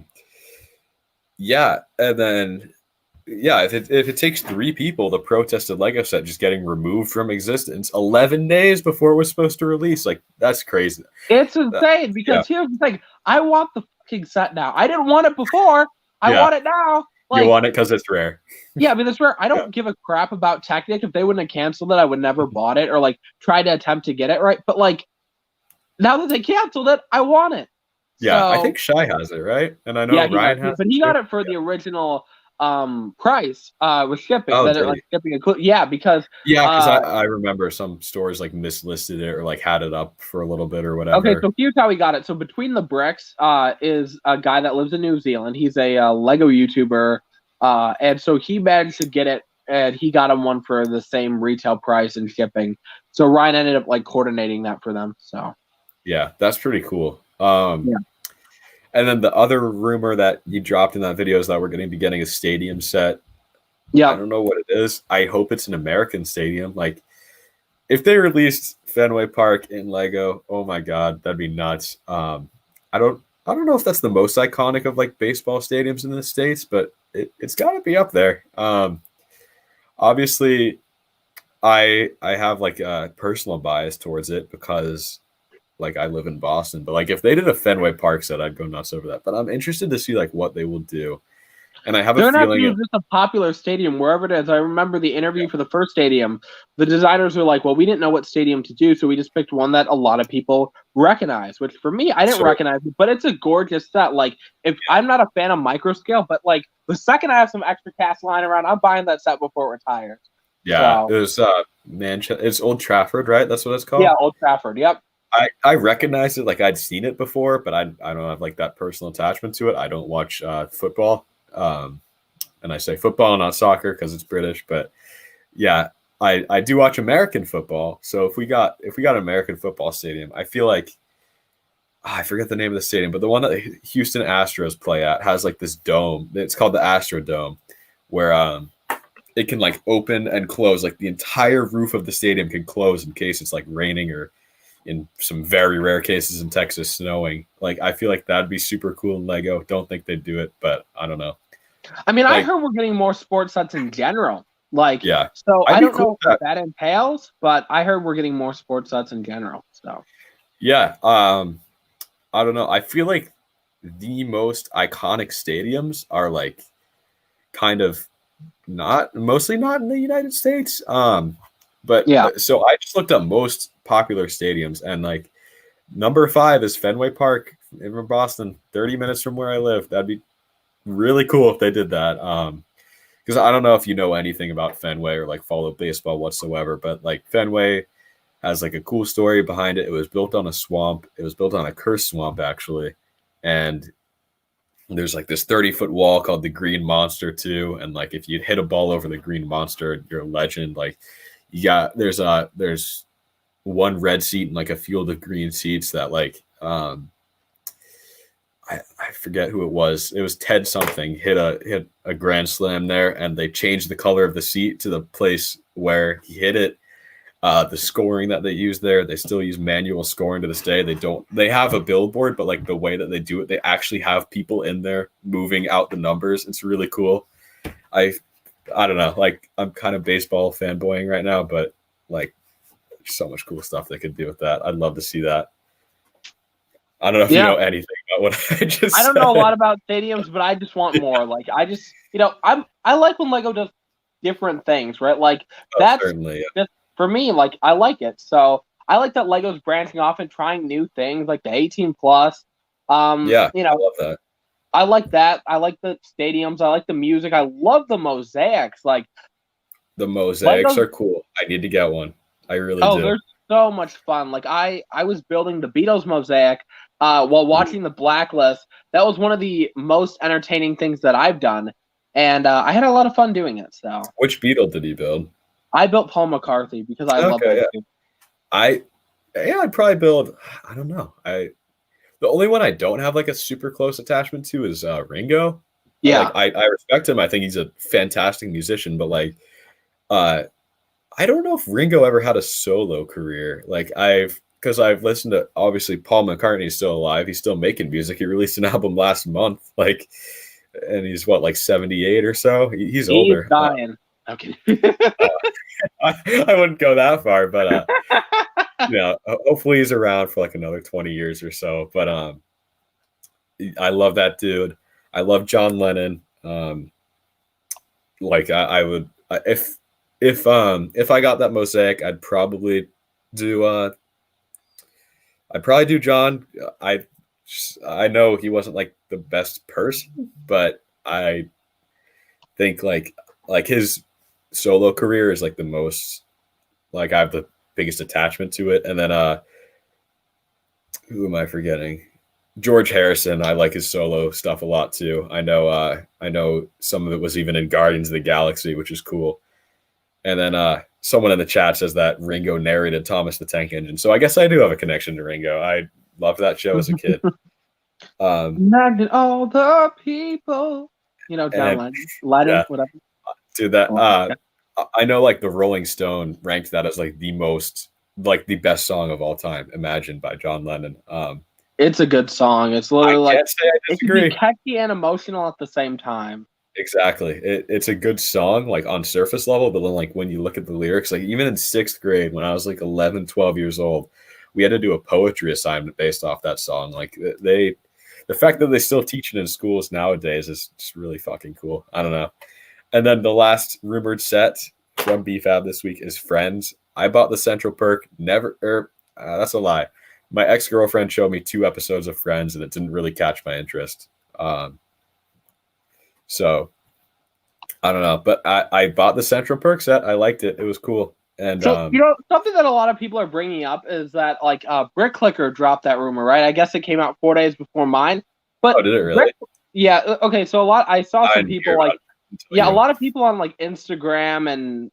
yeah, and then if it takes 3 people to protest a Lego set just getting removed from existence 11 days before it was supposed to release, like, that's crazy. It's insane because here's the thing: I want the fucking set now. I didn't want it before. I want it now. Like, you want it because it's rare. Yeah, I mean, it's rare. I don't give a crap about Technic. If they wouldn't have canceled it, I would never bought it or like try to attempt to get it right. But like, now that they canceled it, I want it. Yeah, so, I think Shy has it, right? And I know Ryan has it. But he got it for the original price with shipping. Because I remember some stores like mislisted it or like had it up for a little bit or whatever. Okay, so here's how we got it. So Between the Bricks is a guy that lives in New Zealand. He's a Lego YouTuber, and so he managed to get it, and he got him one for the same retail price and shipping. So Ryan ended up like coordinating that for them. So yeah, that's pretty cool. And then the other rumor that you dropped in that video is that we're going to be getting a stadium set. Yeah, I don't know what it is. I hope it's an American stadium. Like, if they released Fenway Park in Lego, oh my god, that'd be nuts. I don't know if that's the most iconic of like baseball stadiums in the States, but it's got to be up there. Obviously, I have like a personal bias towards it because, like, I live in Boston, but like if they did a Fenway Park set, I'd go nuts over that. But I'm interested to see like what they will do. And I have a feeling it's just a popular stadium wherever it is. I remember the interview for the first stadium. The designers were like, "Well, we didn't know what stadium to do, so we just picked one that a lot of people recognize." Which for me, I didn't recognize it, but it's a gorgeous set. Like, if I'm not a fan of microscale, but like the second I have some extra cash lying around, I'm buying that set before it retires. Yeah, so, it was it's Old Trafford, right? That's what it's called. Yeah, Old Trafford. Yep. I recognized it, like I'd seen it before, but I don't have like that personal attachment to it. I don't watch football, and I say football, not soccer, because it's British. But yeah, I do watch American football. So if we got an American football stadium, I feel like I forget the name of the stadium, but the one that Houston Astros play at has like this dome. It's called the Astrodome, where it can like open and close. Like the entire roof of the stadium can close in case it's like raining or, in some very rare cases in Texas, snowing. Like, I feel like that'd be super cool in Lego. Don't think they'd do it, but I don't know. I mean, I heard we're getting more sports sets in general. Like, yeah. So I don't know what that entails, but I heard we're getting more sports sets in general. So yeah, I don't know. I feel like the most iconic stadiums are like kind of mostly not in the United States. But yeah, so I just looked up most popular stadiums, and like number 5 is Fenway Park in Boston, 30 minutes from where I live. That'd be really cool if they did that. Because I don't know if you know anything about Fenway or like follow baseball whatsoever, but like Fenway has like a cool story behind it. It was built on a swamp. It was built on a cursed swamp, actually. And there's like this 30-foot wall called the Green Monster too. And like if you hit a ball over the Green Monster, you're a legend. Like, there's one red seat and like a field of green seats that like I forget who it was. It was Ted something hit a grand slam there, and they changed the color of the seat to the place where he hit it. The scoring that they use there, they still use manual scoring to this day. They have a billboard, but like the way that they do it, they actually have people in there moving out the numbers. It's really cool. I don't know, like I'm kind of baseball fanboying right now, but like so much cool stuff they could do with that. I'd love to see that. I don't know if you know anything about what I just I don't said. know a lot about stadiums, but I just want more. Like I just, I like when Lego does different things, right? Like that's Certainly. just for me. Like I like it. So I like that Lego's branching off and trying new things, like the 18 plus. Yeah, I love that. I like that. I like the stadiums. I like the music. I love the mosaics. Like The mosaics Lego's. are cool. I need to get one. I really Oh, do. they're so much fun. Like I was building the Beatles mosaic while watching the Blacklist. That was one of the most entertaining things that I've done, and I had a lot of fun doing it. So Which Beatle did he build? I built Paul McCartney because I love that Okay, dude. I'd probably build. I don't know. The only one I don't have like a super close attachment to is Ringo. Yeah, I respect him. I think he's a fantastic musician, but like uh I don't know if Ringo ever had a solo career. Like because I've listened to, obviously Paul McCartney's still alive. He's still making music. He released an album last month. Like, and he's what, like 78 or so. He's he's older. dying. Okay. I wouldn't go that far, but hopefully he's around for like another 20 years or so. But I love that dude. I love John Lennon. Like I would, if I got that mosaic, do I'd probably do John. I know he wasn't like the best person, but I think like his solo career is like the most, like I have the biggest attachment to it. And then who am I forgetting? George Harrison. I like his solo stuff a lot too. I know some of it was even in Guardians of the Galaxy, which is cool. And then someone in the chat says that Ringo narrated Thomas the Tank Engine. So I guess I do have a connection to Ringo. I loved that show as a kid. Magnet all the people. John Lennon, yeah, whatever. dude, I know like the Rolling Stone ranked that as like the best song of all time, Imagine by John Lennon. It's a good song. It's literally I can't say I it can disagree. be catchy and emotional at the same time. Exactly. It's a good song, like on surface level, but then like when you look at the lyrics, like even in 6th grade, when I was like 11, 12 years old, we had to do a poetry assignment based off that song. Like the fact that they still teach it in schools nowadays is just really fucking cool. I don't know. And then the last rumored set from BFAB this week is Friends. I bought the Central Perk. That's a lie. My ex-girlfriend showed me 2 episodes of Friends, and it didn't really catch my interest. So I don't know, but I bought the Central Perk set. I liked it. It was cool. And so something that a lot of people are bringing up is that like Brick Clicker dropped that rumor, right? I guess it came out 4 days before mine. But did it really? Yeah. Okay. So I saw some people like a you. lot of people on like Instagram and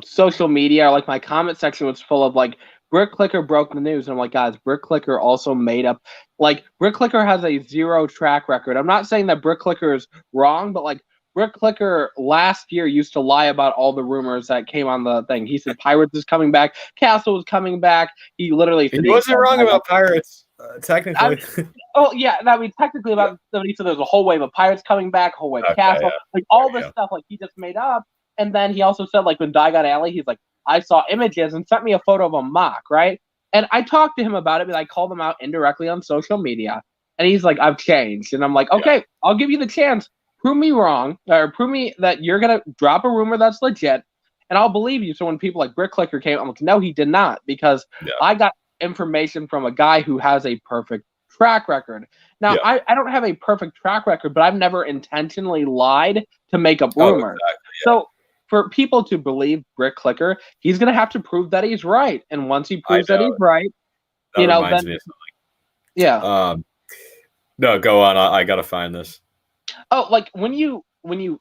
social media, like my comment section was full of like Brick Clicker broke the news. And I'm like, guys, Brick Clicker also made up, like Brick Clicker has a 0 track record. I'm not saying that Brick Clicker is wrong, but like Brick Clicker last year used to lie about all the rumors that came on the thing. He said Pirates is coming back, Castle is coming back. He literally said he wasn't wrong about Pirates, technically. Technically about somebody said there's a whole wave of Pirates coming back, a whole wave of Castle, like all this stuff like he just made up. And then he also said like when Diagon Alley, he's like, I saw images and sent me a photo of a mock, right? And I talked to him about it, but I called him out indirectly on social media. And he's like, I've changed. And I'm like, okay, I'll give you the chance. Prove me wrong, or prove me that you're going to drop a rumor that's legit, and I'll believe you. So when people like Brick Clicker came, I'm like, no, he did not, because I got information from a guy who has a perfect track record. Now, I don't have a perfect track record, but I've never intentionally lied to make up rumors. Exactly, So for people to believe Brick Clicker, he's going to have to prove that he's right. And once he proves that he's right, that reminds me of something. Yeah. No, go on. I got to find this. Oh, like when you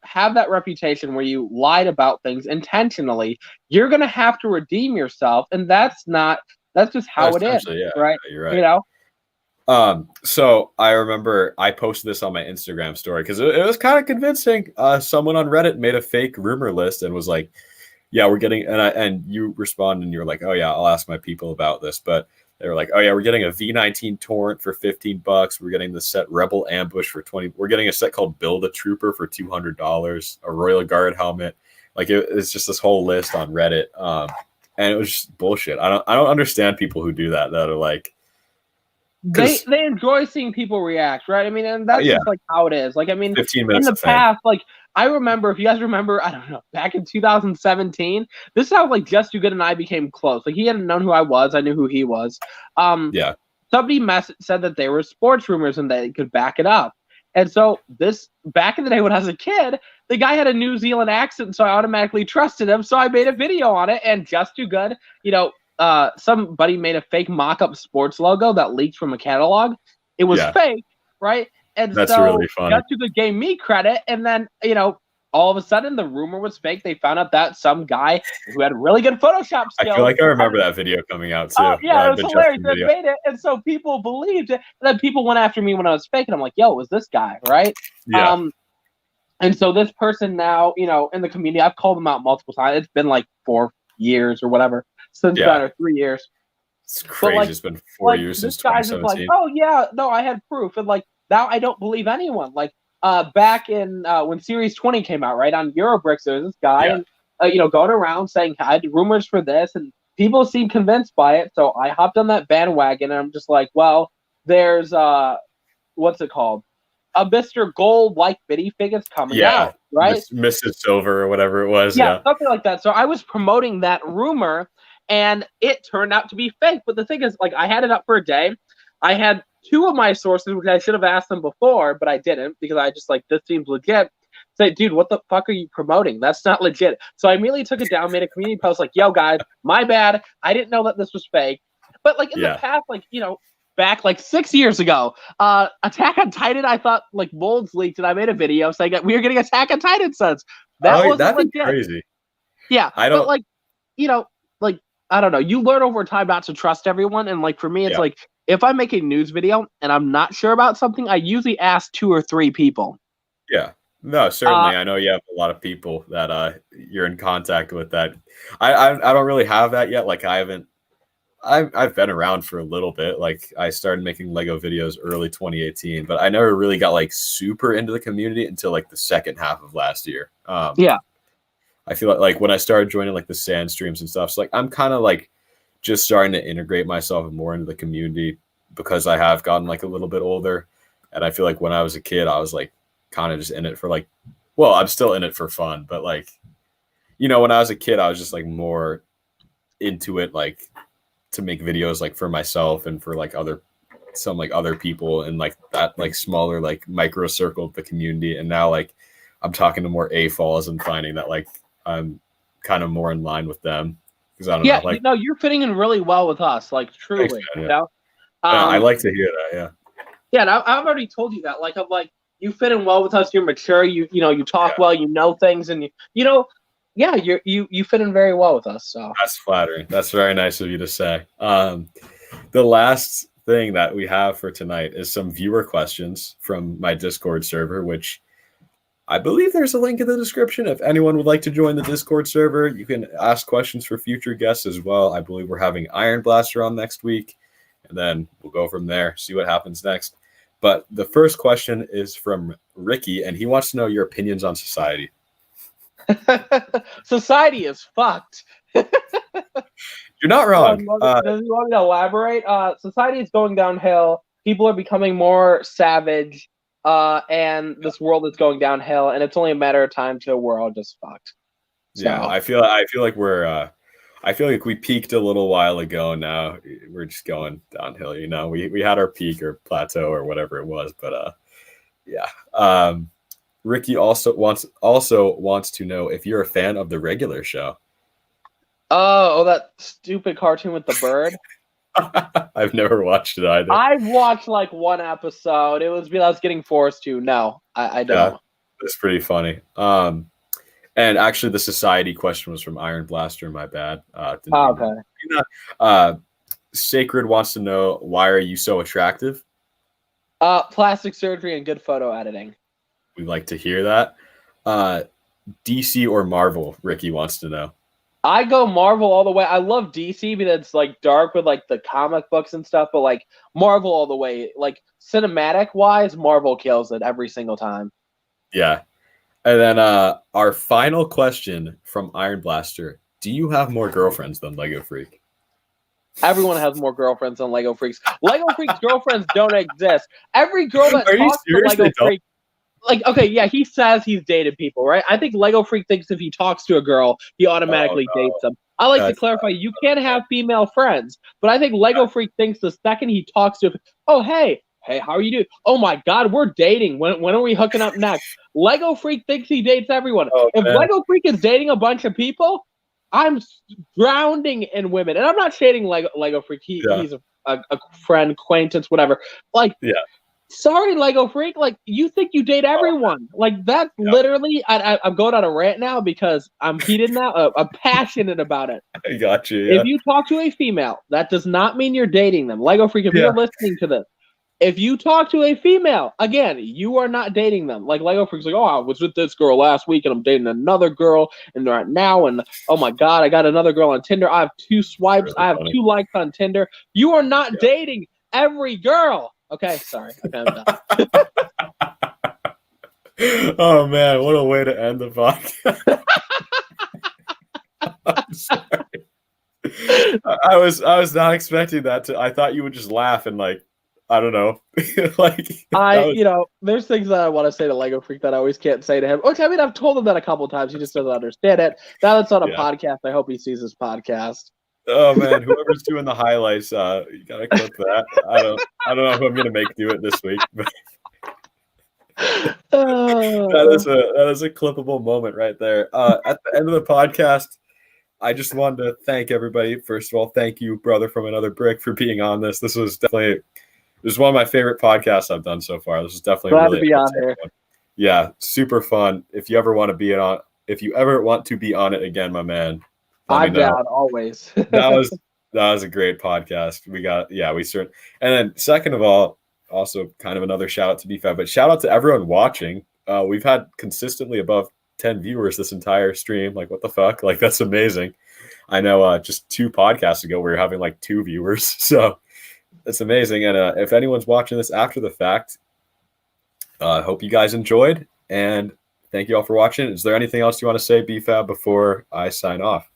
have that reputation where you lied about things intentionally, you're going to have to redeem yourself. And that's just how it is. Right. You're right. So I remember I posted this on my Instagram story because it was kind of convincing. Someone on Reddit made a fake rumor list and was like, yeah, we're getting, and you responded and you were like, oh yeah, I'll ask my people about this. But they were like, oh yeah, we're getting a V19 Torrent for $15. We're getting the set Rebel Ambush for $20. We're getting a set called Build a Trooper for $200, a Royal Guard helmet. Like it's just this whole list on Reddit. And it was just bullshit. I don't understand people who do that are like, They enjoy seeing people react, right? I mean, and that's just like how it is. Like, I mean, 15 in minutes the of fame. past, like I remember, if you guys remember, I don't know, back in 2017, this is how like Just Too Good and I became close. Like he hadn't known who I was, I knew who he was. Yeah. Somebody said that they were sports rumors and they could back it up. And so this back in the day when I was a kid, the guy had a New Zealand accent, so I automatically trusted him. So I made a video on it, and Just Too Good, somebody made a fake mock-up sports logo that leaked from a catalog. It was fake, right? And that's so really funny. Just Too Good gave me credit, and then all of a sudden the rumor was fake. They found out that some guy who had really good Photoshop skills. I feel like I remember that video coming out too. Yeah, it was hilarious. They made it, and so people believed it. And then people went after me when I was fake, and I'm like, "Yo, it was this guy, right?" Yeah. And so this person now, in the community, I've called them out multiple times. It's been like 4 years or whatever since then, or 3 years. It's crazy. It's been 4 years since 2017. This guy's just like, "Oh yeah, no, I had proof," and like now I don't believe anyone. Like back in when Series 20 came out, right on Eurobricks, there was this guy and going around saying I had rumors for this, and people seemed convinced by it. So I hopped on that bandwagon, and I'm just like, well, there's what's it called? A Mr. Gold like minifigures coming out, right? Mrs. Silver or whatever it was. Yeah, something like that. So I was promoting that rumor, and it turned out to be fake. But the thing is, like, I had it up for a day. I had 2 of my sources, which I should have asked them before, but I didn't because I just like, this seems legit. Say, dude, what the fuck are you promoting? That's not legit. So I immediately took it down, made a community post like, yo, guys, my bad. I didn't know that this was fake. But like in the past, like, back like 6 years ago, Attack on Titan, I thought like molds leaked, and I made a video saying that we were getting Attack on Titan sets. That'd be crazy. Yeah, but like, I don't know. You learn over time not to trust everyone, and like for me, it's like if I make a news video and I'm not sure about something, I usually ask 2 or 3 people. Yeah. No, certainly. I know you have a lot of people that you're in contact with. That I don't really have that yet. Like I've been around for a little bit. Like I started making Lego videos early 2018, but I never really got like super into the community until like the second half of last year. I feel like when I started joining like the sand streams and stuff, so like I'm kind of like just starting to integrate myself more into the community because I have gotten like a little bit older. And I feel like when I was a kid, I was like kind of just in it for like, well, I'm still in it for fun, but like, when I was a kid, I was just like more into it, like to make videos like for myself and for like some other people and like that like smaller like micro circle of the community. And now like I'm talking to more AFOLs and finding that like I'm kind of more in line with them because I don't know. Like, you're fitting in really well with us, like truly. Thanks, man, I like to hear that. Yeah. Yeah, and I've already told you that. Like I'm like, you fit in well with us. You're mature. You talk well. You know things, and you fit in very well with us. So that's flattering. That's very nice of you to say. The last thing that we have for tonight is some viewer questions from my Discord server, which I believe there's a link in the description. If anyone would like to join the Discord server, you can ask questions for future guests as well. I believe we're having Iron Blaster on next week, and then we'll go from there, see what happens next. But the first question is from Ricky, and he wants to know your opinions on society. Society is fucked. You're not wrong. Does he want me to elaborate? Society is going downhill. People are becoming more savage. And this world is going downhill, and it's only a matter of time till we're all just fucked. So. Yeah, I feel like I feel like we peaked a little while ago. Now we're just going downhill. We had our peak or plateau or whatever it was, but Ricky also wants to know if you're a fan of the regular show. Oh, that stupid cartoon with the bird. I've never watched it either. I've watched like 1 episode. It was because I was getting forced to. No, I don't. Yeah, it's pretty funny. And actually, the society question was from Iron Blaster. My bad. Okay. Sacred wants to know, why are you so attractive? Plastic surgery and good photo editing. We'd like to hear that. DC or Marvel? Ricky wants to know. I go Marvel all the way. I love DC because it's like dark with like the comic books and stuff, but like Marvel all the way. Like cinematic wise, Marvel kills it every single time. Yeah. And then our final question from Iron Blaster: do you have more girlfriends than Lego Freak? Everyone has more girlfriends than Lego Freaks. Lego Freaks' girlfriends don't exist. Every girl that talks to Lego Freak, like, okay, yeah, he says he's dated people, right? I think Lego Freak thinks if he talks to a girl, he automatically dates them. I like to clarify, you can have female friends, but I think Lego Freak thinks the second he talks to, oh, hey, how are you doing? Oh my God, we're dating. When are we hooking up next? Lego Freak thinks he dates everyone. If Lego Freak is dating a bunch of people, I'm drowning in women. And I'm not shading Lego Freak. He's a friend, acquaintance, whatever. Like, sorry, Lego Freak. Like, you think you date everyone. Like, that's literally, I'm going on a rant now because I'm heated now. I'm passionate about it. I got you. Yeah. If you talk to a female, that does not mean you're dating them. Lego Freak, if you're listening to this, if you talk to a female, again, you are not dating them. Like, Lego Freak's like, oh, I was with this girl last week and I'm dating another girl and right now, and oh my God, I got another girl on Tinder. I have 2 swipes. I have 2 likes on Tinder. You are not dating every girl. Okay, sorry. Okay, I'm done. Oh man, what a way to end the podcast. I'm sorry. I was not expecting that I thought you would just laugh and like, I don't know. There's things that I want to say to Lego Freak that I always can't say to him. Which, I mean, I've told him that a couple of times. He just doesn't understand it. Now that's on a podcast. I hope he sees this podcast. Oh man, whoever's doing the highlights, you gotta clip that. I don't know who I'm gonna make do it this week. But that is a clippable moment right there. At the end of the podcast, I just wanted to thank everybody. First of all, thank you, brother from another brick, for being on this. This was one of my favorite podcasts I've done so far. This is definitely glad to be on here. Yeah, super fun. If you ever want to be on it again, my man, I'm down always. that was a great podcast. And then second of all, also kind of another shout out to BFAB, but shout out to everyone watching. We've had consistently above 10 viewers this entire stream. Like, what the fuck? Like, that's amazing. I know just 2 podcasts ago we were having like 2 viewers, so it's amazing. And if anyone's watching this after the fact, I hope you guys enjoyed, and thank you all for watching. Is there anything else you want to say, BFAB, before I sign off?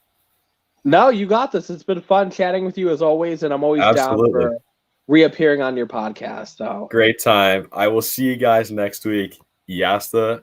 No, you got this. It's been fun chatting with you as always, and I'm always down for reappearing on your podcast. So great time. I will see you guys next week. Yasta